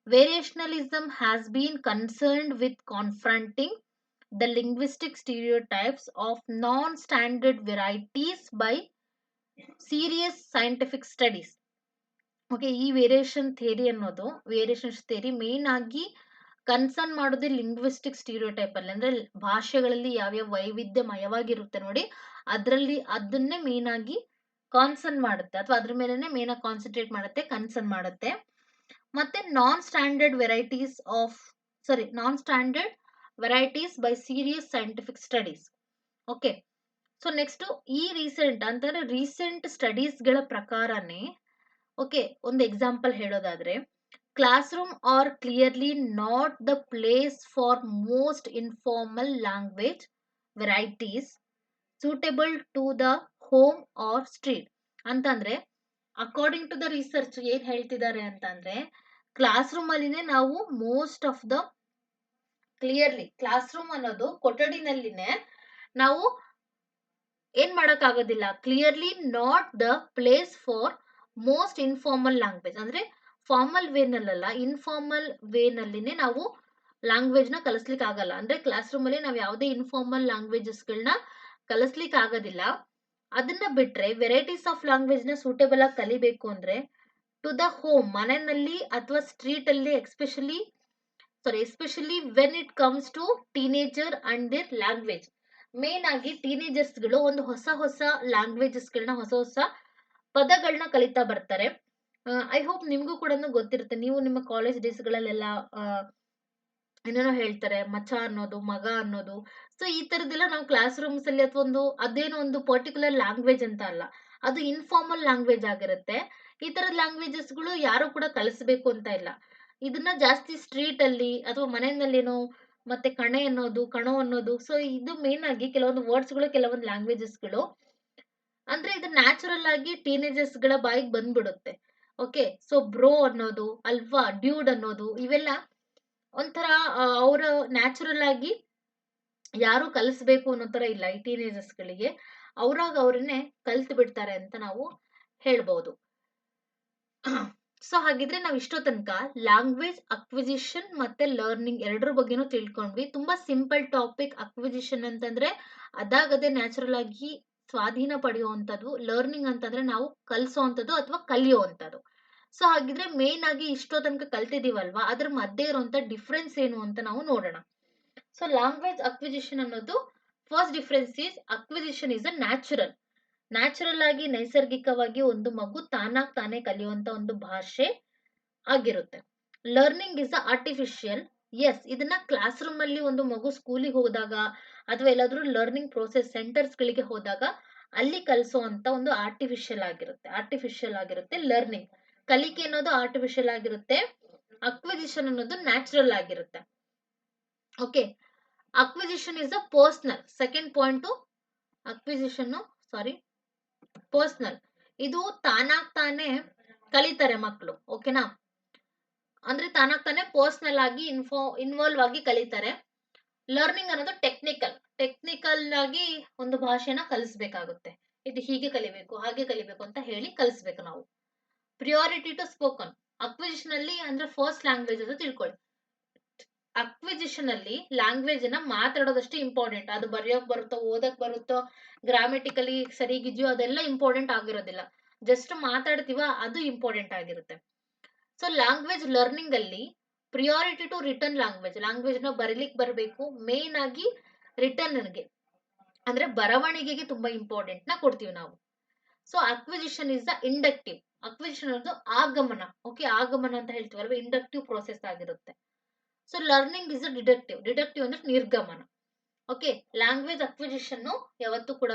Variationism has been concerned with confronting the linguistic stereotypes of non-standard varieties by serious scientific studies. Okay, ಈ ವೇರಿಯೇಷನ್ ಥಿಯರಿ ಅನ್ನೋದು, ವೇರಿಯೇಷನ್ ಥಿಯರಿ ಮೇನ್ ಆಗಿ ಕನ್ಸರ್ನ್ ಮಾಡೋದೇ ಲಿಂಗ್ವಿಸ್ಟಿಕ್ ಸ್ಟೀರಿಯೋಟೈಪ್ ಅಲ್ಲಿ, ಅಂದ್ರೆ ಭಾಷೆಗಳಲ್ಲಿ ಯಾವ್ಯಾವ ವೈವಿಧ್ಯಮಯವಾಗಿರುತ್ತೆ ನೋಡಿ ಅದರಲ್ಲಿ ಅದನ್ನೇ ಮೇನ್ ಆಗಿ ಕಾನ್ಸರ್ನ್ ಮಾಡುತ್ತೆ, ಅಥವಾ ಅದ್ರ ಮೇಲೆನೆ ಮೇನ್ ಆಗಿ ಕಾನ್ಸಂಟ್ರೇಟ್ ಮಾಡುತ್ತೆ, ಕನ್ಸರ್ನ್ ಮಾಡುತ್ತೆ. ಮತ್ತೆ non standard varieties by serious scientific studies. Okay, so next ಈ ರೀಸೆಂಟ್ ಸ್ಟಡೀಸ್ ಗಳ ಪ್ರಕಾರನೇ, ಓಕೆ, ಒಂದು ಎಕ್ಸಾಂಪಲ್ ಹೇಳೋದಾದ್ರೆ, classroom are clearly not the place for most informal language varieties suitable to the home or street. ಅಂತಂದ್ರೆ according to the research ಏನ್ ಹೇಳ್ತಿದ್ದಾರೆ ಅಂತಂದ್ರೆ, classroom ಅಲ್ಲಿನೇ ನಾವು most of the clearly, classroom ಅನ್ನೋದು ಕೊಠಡಿನಲ್ಲಿನೇ ನಾವು ಏನ್ ಮಾಡಕ್ ಆಗೋದಿಲ್ಲ, clearly not the place for most informal language ಅಂದ್ರೆ ಫಾರ್ಮಲ್ ವೇನಲ್ಲ, ಇನ್ಫಾರ್ಮಲ್ ವೇನಲ್ಲಿನೇ ನಾವು ಲ್ಯಾಂಗ್ವೇಜ್ ನ ಕಲಿಸ್ಲಿಕ್ಕೆ ಆಗಲ್ಲ. ಅಂದ್ರೆ ಕ್ಲಾಸ್ ರೂಮ್ ಅಲ್ಲಿ ನಾವು ಯಾವುದೇ ಇನ್ಫಾರ್ಮಲ್ ಲ್ಯಾಂಗ್ವೇಜಸ್ಗಳನ್ನ ಕಲಿಸ್ಲಿಕ್ಕೆ ಆಗೋದಿಲ್ಲ. ಅದನ್ನ ಬಿಟ್ರೆ ವೆರೈಟೀಸ್ ಆಫ್ ಲ್ಯಾಂಗ್ವೇಜ್ ನ ಸೂಟೇಬಲ್ ಆಗಿ ಕಲಿಬೇಕು ಅಂದ್ರೆ ಟು ದ ಹೋಮ್, ಮನೆಯಲ್ಲಿ ಅಥವಾ ಸ್ಟ್ರೀಟ್ ಅಲ್ಲಿ, especially when it comes to teenager and their language. Main ಆಗಿ ಟೀನೇಜರ್ಸ್ ಗಳು ಒಂದು ಹೊಸ ಹೊಸ ಲ್ಯಾಂಗ್ವೇಜಸ್ ಗಳನ್ನ, ಹೊಸ ಹೊಸ ಪದಗಳನ್ನ ಕಲಿತಾ ಬರ್ತಾರೆ. ಐ ಹೋಪ್ ನಿಮ್ಗೂ ಕೂಡ ಗೊತ್ತಿರುತ್ತೆ. ನೀವು ನಿಮ್ಮ ಕಾಲೇಜ್ ಡೇಸ್ ಗಳಲ್ಲೆಲ್ಲ ಏನೇನೋ ಹೇಳ್ತಾರೆ, ಮಚ ಅನ್ನೋದು, ಮಗ ಅನ್ನೋದು. ಸೊ ಈ ತರದೆಲ್ಲ ನಾವು ಕ್ಲಾಸ್ ರೂಮ್ಸ್ ಅಲ್ಲಿ ಅಥವಾ ಅದೇನೋ ಒಂದು ಪರ್ಟಿಕ್ಯುಲರ್ ಲ್ಯಾಂಗ್ವೇಜ್ ಅಂತ ಅಲ್ಲ, ಅದು ಇನ್ಫಾರ್ಮಲ್ ಲ್ಯಾಂಗ್ವೇಜ್ ಆಗಿರುತ್ತೆ. ಈ ತರದ ಲ್ಯಾಂಗ್ವೇಜಸ್ ಗಳು ಯಾರು ಕೂಡ ಕಲಿಸ್ಬೇಕು ಅಂತ ಇಲ್ಲ. ಇದನ್ನ ಜಾಸ್ತಿ ಸ್ಟ್ರೀಟ್ ಅಲ್ಲಿ ಅಥವಾ ಮನೆಯಲ್ಲೇನೋ, ಮತ್ತೆ ಕಣೆ ಅನ್ನೋದು, ಕಣೋ ಅನ್ನೋದು. ಸೊ ಇದು ಮೇನ್ ಆಗಿ ಕೆಲವೊಂದು ವರ್ಡ್ಸ್ ಗಳು, ಕೆಲವೊಂದು ಲ್ಯಾಂಗ್ವೇಜಸ್ ಗಳು, ಅಂದ್ರೆ ಇದು ನ್ಯಾಚುರಲ್ ಆಗಿ ಟೀನೇಜರ್ಸ್ ಗಳ ಬಾಯಿಗೆ ಬಂದ್ಬಿಡುತ್ತೆ. ಓಕೆ, ಸೊ ಬ್ರೋ ಅನ್ನೋದು ಅಲ್ವಾ, ಡ್ಯೂಡ್ ಅನ್ನೋದು, ಇವೆಲ್ಲ ಒಂಥರ ಅವರ ನ್ಯಾಚುರಲ್ ಆಗಿ ಯಾರು ಕಲಿಸ್ಬೇಕು ಅನ್ನೋ ತರ ಇಲ್ಲ. ಈ ಟೀನೇಜರ್ಸ್ ಗಳಿಗೆ ಅವ್ರಾಗ ಅವ್ರನ್ನೇ ಕಲ್ತು ಬಿಡ್ತಾರೆ ಅಂತ ನಾವು ಹೇಳ್ಬಹುದು. ಸೊ ಹಾಗಿದ್ರೆ ನಾವು ಇಷ್ಟೋ ತನಕ ಲ್ಯಾಂಗ್ವೇಜ್ ಅಕ್ವಿಸಿಷನ್ ಮತ್ತೆ ಲರ್ನಿಂಗ್ ಎರಡರ ಬಗ್ಗೆನೂ ತಿಳ್ಕೊಂಡ್ವಿ. ತುಂಬಾ ಸಿಂಪಲ್ ಟಾಪಿಕ್. ಅಕ್ವಿಸಿಷನ್ ಅಂತಂದ್ರೆ ಅದಾಗದೆ ನ್ಯಾಚುರಲ್ ಆಗಿ ಸ್ವಾಧೀನ ಪಡೆಯುವಂಥದ್ದು. ಲರ್ನಿಂಗ್ ಅಂತಂದ್ರೆ ನಾವು ಕಲಿಸೋವಂಥದ್ದು ಅಥವಾ ಕಲಿಯುವಂಥದ್ದು. ಸೊ ಹಾಗಿದ್ರೆ ಮೇನ್ ಆಗಿ ಇಷ್ಟೋ ತನಕ ಕಲ್ತಿದೀವಲ್ವಾ, ಅದ್ರ ಮಧ್ಯೆ ಇರುವಂತ ಡಿಫ್ರೆನ್ಸ್ ಏನು ಅಂತ ನಾವು ನೋಡೋಣ. ಸೊ ಲ್ಯಾಂಗ್ವೇಜ್ ಅಕ್ವಿಸಿಷನ್ ಅನ್ನೋದು, first difference is acquisition is a natural ಆಗಿ, ನೈಸರ್ಗಿಕವಾಗಿ ಒಂದು ಮಗು ತಾನಾಗ್ ತಾನೇ ಕಲಿಯುವಂತ ಒಂದು ಭಾಷೆ ಆಗಿರುತ್ತೆ. Learning is artificial. ಎಸ್, ಇದನ್ನ ಕ್ಲಾಸ್ ರೂಮ್ ಅಲ್ಲಿ ಒಂದು ಮಗು ಸ್ಕೂಲಿಗೆ ಹೋದಾಗ ಅಥವಾ ಎಲ್ಲಾದ್ರೂ ಲರ್ನಿಂಗ್ ಪ್ರೋಸೆಸ್ ಸೆಂಟರ್ಸ್ ಗಳಿಗೆ ಹೋದಾಗ ಅಲ್ಲಿ ಕಲಿಸುವಂತ ಒಂದು ಆರ್ಟಿಫಿಷಿಯಲ್ ಆಗಿರುತ್ತೆ ಲರ್ನಿಂಗ್. ಕಲಿಕೆ ಅನ್ನೋದು ಆರ್ಟಿಫಿಷಿಯಲ್ ಆಗಿರುತ್ತೆ, ಅಕ್ವಿಸಿಷನ್ ಅನ್ನೋದು ನ್ಯಾಚುರಲ್ ಆಗಿರುತ್ತೆ. Okay, acquisition is a personal. Second point, acquisition personal. ಇದು ತಾನಾಗ್ ತಾನೇ ಕಲಿತಾರೆ ಮಕ್ಕಳು. ಓಕೆನಾ, ಅಂದ್ರೆ ತಾನಾಗ್ ತಾನೇ ಪರ್ಸನಲ್ ಆಗಿ ಇನ್ವಾಲ್ವ್ ಆಗಿ ಕಲಿತಾರೆ. ಲರ್ನಿಂಗ್ ಅನ್ನೋದು ಟೆಕ್ನಿಕಲ್ ಆಗಿ ಒಂದು ಭಾಷೆನ ಕಲಿಸ್ಬೇಕಾಗುತ್ತೆ. ಇದು ಹೀಗೆ ಕಲಿಬೇಕು, ಹಾಗೆ ಕಲಿಬೇಕು ಅಂತ ಹೇಳಿ ಕಲಿಸ್ಬೇಕು ನಾವು. Priority to spoken. ಅಕ್ವಿಸಿಷನ್ ಅಲ್ಲಿ ಅಂದ್ರೆ ಫಸ್ಟ್ ಲ್ಯಾಂಗ್ವೇಜ್ ಅಂತ ತಿಳ್ಕೊಳ್ಳಿ. ಅಕ್ವಿಸಿಷನ್ ಅಲ್ಲಿ ಲ್ಯಾಂಗ್ವೇಜ್ ನ ಮಾತಾಡೋದಷ್ಟು ಇಂಪಾರ್ಟೆಂಟ್. ಅದು ಬರೆಯೋಕ್ ಬರುತ್ತೋ, ಓದಕ್ ಬರುತ್ತೋ, ಗ್ರಾಮೆಟಿಕಲಿ ಸರಿಗಿದ್ಯೋ ಅದೆಲ್ಲ ಇಂಪಾರ್ಟೆಂಟ್ ಆಗಿರೋದಿಲ್ಲ. ಜಸ್ಟ್ ಮಾತಾಡ್ತೀವ, ಅದು ಇಂಪಾರ್ಟೆಂಟ್ ಆಗಿರುತ್ತೆ. ಸೊ ಲ್ಯಾಂಗ್ವೇಜ್ ಲರ್ನಿಂಗ್ ಅಲ್ಲಿ ಪ್ರಿಯಾರಿಟಿ ಟು ರಿಟರ್ನ್ ಲ್ಯಾಂಗ್ವೇಜ್ ನ ಬರೀಲಿಕ್ಕೆ ಬರಬೇಕು. ಮೇನ್ ಆಗಿ ರಿಟರ್ನ್ಗೆ ಅಂದ್ರೆ ಬರವಣಿಗೆಗೆ ತುಂಬಾ ಇಂಪಾರ್ಟೆಂಟ್ ನ ಕೊಡ್ತೀವಿ ನಾವು. So acquisition is the inductive. Acquisition ಅನ್ನೋದು ಆಗಮನ. ಓಕೆ, ಆಗಮನ ಅಂತ ಹೇಳ್ತೀವಲ್ವಾ, ಇಂಡಕ್ಟಿವ್ ಪ್ರೋಸೆಸ್ ಆಗಿರುತ್ತೆ. ಸೊ ಲರ್ನಿಂಗ್ ಇಸ್ ಡಿಡಕ್ಟಿವ್ ಅಂದ್ರೆ ನಿರ್ಗಮನ. ಓಕೆ, ಲ್ಯಾಂಗ್ವೇಜ್ ಅಕ್ವಿಸಿಷನ್ ಯಾವತ್ತೂ ಕೂಡ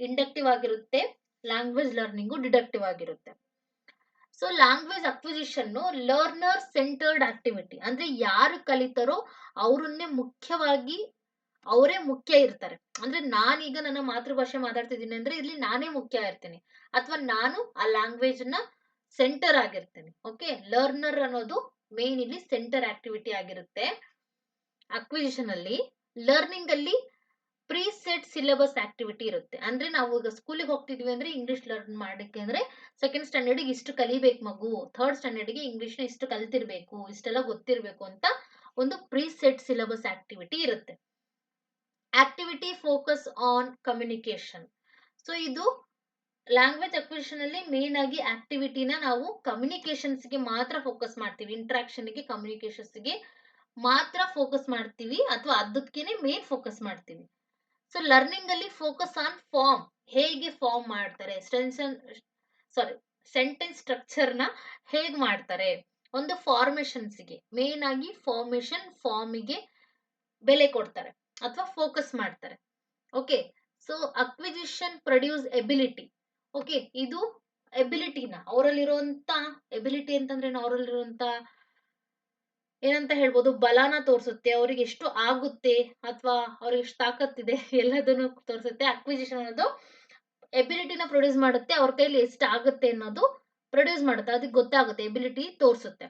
ಇಂಡಕ್ಟಿವ್ ಆಗಿರುತ್ತೆ, ಲ್ಯಾಂಗ್ವೇಜ್ ಲರ್ನಿಂಗು ಡಿಡಕ್ಟಿವ್ ಆಗಿರುತ್ತೆ. So language acquisition learner centred activity. ಅಂದ್ರೆ ಯಾರು ಕಲಿತಾರೋ ಅವ್ರನ್ನೇ ಮುಖ್ಯವಾಗಿ, ಅವರೇ ಮುಖ್ಯ ಇರ್ತಾರೆ. ಅಂದ್ರೆ ನಾನೀಗ ನನ್ನ ಮಾತೃಭಾಷೆ ಮಾತಾಡ್ತಿದ್ದೀನಿ ಅಂದ್ರೆ ಇಲ್ಲಿ ನಾನೇ ಮುಖ್ಯ ಇರ್ತೀನಿ, ಅಥವಾ ನಾನು ಆ ಲ್ಯಾಂಗ್ವೇಜ್ ನ ಸೆಂಟರ್ ಆಗಿರ್ತೇನೆ. ಓಕೆ, ಲರ್ನರ್ ಅನ್ನೋದು ಮೇನ್ ಇಲ್ಲಿ ಸೆಂಟರ್ ಆಕ್ಟಿವಿಟಿ ಆಗಿರುತ್ತೆ ಅಕ್ವಿಸಿಷನ್ ಅಲ್ಲಿ. ಲರ್ನಿಂಗ್ ಅಲ್ಲಿ ಪ್ರೀಸೆಟ್ ಸಿಲೆಬಸ್ ಆಕ್ಟಿವಿಟಿ ಇರುತ್ತೆ. ಅಂದ್ರೆ ನಾವು ಈಗ ಸ್ಕೂಲಿಗೆ ಹೋಗ್ತಿದ್ವಿ ಅಂದ್ರೆ ಇಂಗ್ಲಿಷ್ ಲರ್ನ್ ಮಾಡಕ್ಕೆ ಅಂದ್ರೆ ಸೆಕೆಂಡ್ ಸ್ಟ್ಯಾಂಡರ್ಡ್ ಇಷ್ಟು ಕಲಿಬೇಕು ಮಗು, ಥರ್ಡ್ ಸ್ಟ್ಯಾಂಡರ್ಡ್ ಗೆ ಇಂಗ್ಲಿಷ್ ನ ಇಷ್ಟು ಕಲ್ತಿರ್ಬೇಕು, ಇಷ್ಟೆಲ್ಲ ಗೊತ್ತಿರ್ಬೇಕು ಅಂತ ಒಂದು ಪ್ರೀಸೆಟ್ ಸಿಲೆಬಸ್ ಆಕ್ಟಿವಿಟಿ ಇರುತ್ತೆ. Activity focus on communication. So ಇದು ಲ್ಯಾಂಗ್ವೇಜ್ ಅಕ್ವಿಸಿಷನ್ ಅಲ್ಲಿ ಮೇನ್ ಆಗಿ ಆಕ್ಟಿವಿಟಿನ ನಾವು ಕಮ್ಯುನಿಕೇಶನ್ಸ್ ಗೆ ಮಾತ್ರ ಫೋಕಸ್ ಮಾಡ್ತೀವಿ, ಇಂಟ್ರಾಕ್ಷನ್ ಗೆ, ಕಮ್ಯುನಿಕೇಶನ್ಸ್ ಗೆ ಮಾತ್ರ ಫೋಕಸ್ ಮಾಡ್ತೀವಿ, ಅಥವಾ ಅದಕ್ಕೇನೆ ಮೇನ್ ಫೋಕಸ್ ಮಾಡ್ತೀವಿ. ಸೊ ಲರ್ನಿಂಗ್ ಅಲ್ಲಿ ಫೋಕಸ್ ಆನ್ ಫಾರ್ಮ್, ಹೇಗೆ ಫಾರ್ಮ್ ಮಾಡ್ತಾರೆ, ಸೆಂಟೆನ್ಸ್ ಸ್ಟ್ರಕ್ಚರ್ ನ ಹೇಗ್ ಮಾಡ್ತಾರೆ, ಒಂದು ಫಾರ್ಮೇಶನ್ಸ್ ಗೆ ಮೇನ್ ಆಗಿ ಫಾರ್ಮಿಗೆ ಬೆಲೆ ಕೊಡ್ತಾರೆ ಅಥವಾ ಫೋಕಸ್ ಮಾಡ್ತಾರೆ. Okay, so acquisition produce ability. Okay, ಇದು ಎಬಿಲಿಟಿನ, ಅವರಲ್ಲಿರುವಂತ ಎಬಿಲಿಟಿ ಅಂತಂದ್ರೆ ಅವರಲ್ಲಿರುವಂತ ಏನಂತ ಹೇಳ್ಬೋದು, ಬಲಾನ ತೋರಿಸುತ್ತೆ, ಅವ್ರಿಗೆ ಎಷ್ಟು ಆಗುತ್ತೆ ಅಥವಾ ಅವ್ರಿಗೆ ಎಷ್ಟು ತಾಕತ್ತಿದೆ ಎಲ್ಲದನ್ನು ತೋರಿಸುತ್ತೆ. ಅಕ್ವಿಸಿಷನ್ ಅನ್ನೋದು ಎಬಿಲಿಟಿನ ಪ್ರೊಡ್ಯೂಸ್ ಮಾಡುತ್ತೆ, ಅವ್ರ ಕೈಲಿ ಎಷ್ಟು ಆಗುತ್ತೆ ಅನ್ನೋದು ಪ್ರೊಡ್ಯೂಸ್ ಮಾಡುತ್ತೆ, ಅದಕ್ಕೆ ಗೊತ್ತಾಗುತ್ತೆ, ಎಬಿಲಿಟಿ ತೋರಿಸುತ್ತೆ.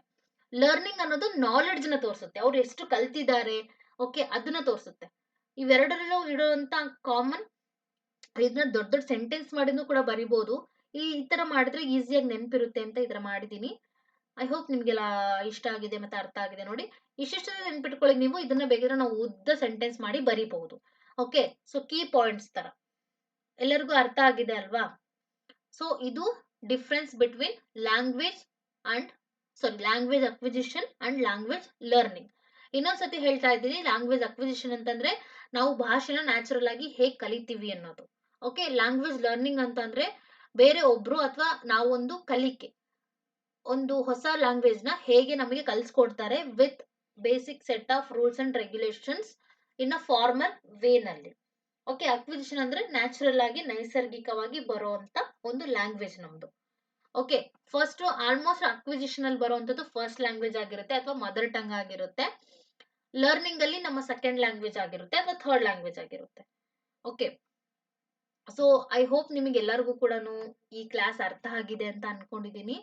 ಲರ್ನಿಂಗ್ ಅನ್ನೋದು ನಾಲೆಡ್ಜ್ ನ ತೋರಿಸುತ್ತೆ, ಅವ್ರು ಎಷ್ಟು ಕಲ್ತಿದ್ದಾರೆ, ಓಕೆ, ಅದನ್ನ ತೋರಿಸುತ್ತೆ. ಇವೆರಡರಲ್ಲೂ ಇಡುವಂತ ಕಾಮನ್, ಇದನ್ನ ದೊಡ್ಡ ದೊಡ್ಡ ಸೆಂಟೆನ್ಸ್ ಮಾಡಿನೂ ಕೂಡ ಬರಿಬಹುದು. ಈ ತರ ಮಾಡಿದ್ರೆ ಈಸಿಯಾಗಿ ನೆನಪಿರುತ್ತೆ ಅಂತ ಈ ತರ ಮಾಡಿದೀನಿ. ಐ ಹೋಪ್ ನಿಮ್ಗೆಲ್ಲ ಇಷ್ಟ ಆಗಿದೆ ಮತ್ತೆ ಅರ್ಥ ಆಗಿದೆ ನೋಡಿ. ಇಷ್ಟಿಷ್ಟ ನೆನ್ಪಿಟ್ಕೊಳ್ಳಿ ನೀವು. ಇದನ್ನ ಬೇಕಿದ್ರೆ ನಾವು ಉದ್ದ ಸೆಂಟೆನ್ಸ್ ಮಾಡಿ ಬರೀಬಹುದು. ಓಕೆ, ಸೊ ಕೀ ಪಾಯಿಂಟ್ಸ್ ತರ ಎಲ್ಲರಿಗೂ ಅರ್ಥ ಆಗಿದೆ ಅಲ್ವಾ? ಸೊ ಇದು difference between language and language acquisition and language learning. ಇನ್ನೊಂದ್ಸತಿ ಹೇಳ್ತಾ ಇದ್ದೀನಿ, ಲ್ಯಾಂಗ್ವೇಜ್ ಅಕ್ವಿಸಿಷನ್ ಅಂತಂದ್ರೆ ನಾವು ಭಾಷೆನ ನ್ಯಾಚುರಲ್ ಆಗಿ ಹೇಗೆ ಕಲಿತೀವಿ ಅನ್ನೋದು. ಓಕೆ, ಲ್ಯಾಂಗ್ವೇಜ್ ಲರ್ನಿಂಗ್ ಅಂತಂದ್ರೆ ಬೇರೆ ಒಬ್ರು ಅಥವಾ ನಾವೊಂದು ಕಲಿಕೆ, ಒಂದು ಹೊಸ ಲ್ಯಾಂಗ್ವೇಜ್ ನ ಹೇಗೆ ನಮಗೆ ಕಲಿಸ್ಕೊಡ್ತಾರೆ with basic set of rules and regulations in a formal way ನಲ್ಲಿ. ಓಕೆ, ಅಕ್ವಿಸಿಷನ್ ಅಂದ್ರೆ ನ್ಯಾಚುರಲ್ ಆಗಿ ನೈಸರ್ಗಿಕವಾಗಿ ಬರುವಂತ ಒಂದು ಲ್ಯಾಂಗ್ವೇಜ್ ನಮ್ದು. ಓಕೆ, ಫಸ್ಟ್ ಆಲ್ಮೋಸ್ಟ್ ಅಕ್ವಿಸಿಷನ್ ಅಲ್ಲಿ ಬರುವಂತದ್ದು ಫಸ್ಟ್ ಲ್ಯಾಂಗ್ವೇಜ್ ಆಗಿರುತ್ತೆ ಅಥವಾ ಮದರ್ ಟಂಗ್ ಆಗಿರುತ್ತೆ. ಲರ್ನಿಂಗ್ ಅಲ್ಲಿ ನಮ್ಮ ಸೆಕೆಂಡ್ ಲ್ಯಾಂಗ್ವೇಜ್ ಆಗಿರುತ್ತೆ ಅಥವಾ ಥರ್ಡ್ ಲ್ಯಾಂಗ್ವೇಜ್ ಆಗಿರುತ್ತೆ. ಓಕೆ, ಸೊ ಐ ಹೋಪ್ ನಿಮಗೆ ಎಲ್ಲರಿಗೂ ಕೂಡ ಈ ಕ್ಲಾಸ್ ಅರ್ಥ ಆಗಿದೆ ಅಂತ ಅನ್ಕೊಂಡಿದೀನಿ.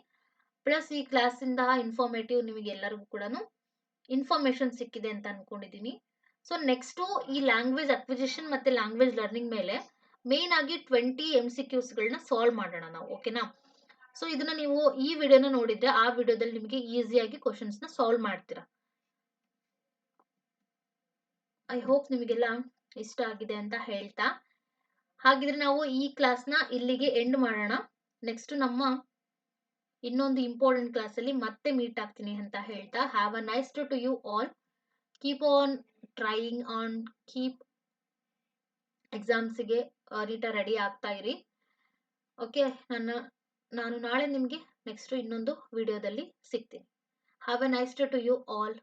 ಪ್ಲಸ್ ಈ ಕ್ಲಾಸ್ ಇಂದ ಇನ್ಫಾರ್ಮೇಟಿವ್ ನಿಮಗೆ ಎಲ್ಲರಿಗೂ ಕೂಡ ಇನ್ಫಾರ್ಮೇಶನ್ ಸಿಕ್ಕಿದೆ ಅಂತ ಅನ್ಕೊಂಡಿದೀನಿ. ಸೊ ನೆಕ್ಸ್ಟ್ ಈ ಲ್ಯಾಂಗ್ವೇಜ್ ಅಕ್ವಿಸಿಷನ್ ಮತ್ತೆ ಲ್ಯಾಂಗ್ವೇಜ್ ಲರ್ನಿಂಗ್ ಮೇಲೆ ಮೇನ್ ಆಗಿ 20 MCQs ಗಳನ್ನ ಸಾಲ್ವ್ ಮಾಡೋಣ ನಾವು. ಓಕೆನಾ? ಸೊ ಇದನ್ನ ನೀವು ಈ ವಿಡಿಯೋನ ನೋಡಿದ್ರೆ ಆ ವಿಡಿಯೋದಲ್ಲಿ ನಿಮಗೆ ಈಸಿಯಾಗಿ ಕ್ವಶನ್ಸ್ ನ ಸಾಲ್ವ್ ಮಾಡ್ತೀರಾ. ಐ ಹೋಪ್ ನಿಮಗೆಲ್ಲ ಇಷ್ಟ ಆಗಿದೆ ಅಂತ ಹೇಳ್ತಾ, ಹಾಗಿದ್ರೆ ನಾವು ಈ ಕ್ಲಾಸ್ನ ಇಲ್ಲಿಗೆ ಎಂಡ್ ಮಾಡೋಣ. ನೆಕ್ಸ್ಟ್ ನಮ್ಮ ಇನ್ನೊಂದು ಇಂಪಾರ್ಟೆಂಟ್ ಕ್ಲಾಸ್ ಅಲ್ಲಿ ಮತ್ತೆ ಮೀಟ್ ಆಗ್ತೀನಿ ಅಂತ ಹೇಳ್ತಾ, have a nice day to you all. Keep on trying on, keep ಎಕ್ಸಾಮ್ಸ್ಗೆ ನೀಟಾಗಿ ರೆಡಿ ಆಗ್ತಾ ಇರಿ. ಓಕೆ, ನಾನು ನಾಳೆ ನಿಮಗೆ ನೆಕ್ಸ್ಟ್ ಇನ್ನೊಂದು ವಿಡಿಯೋದಲ್ಲಿ ಸಿಗ್ತೀನಿ. Have a nice day to you all.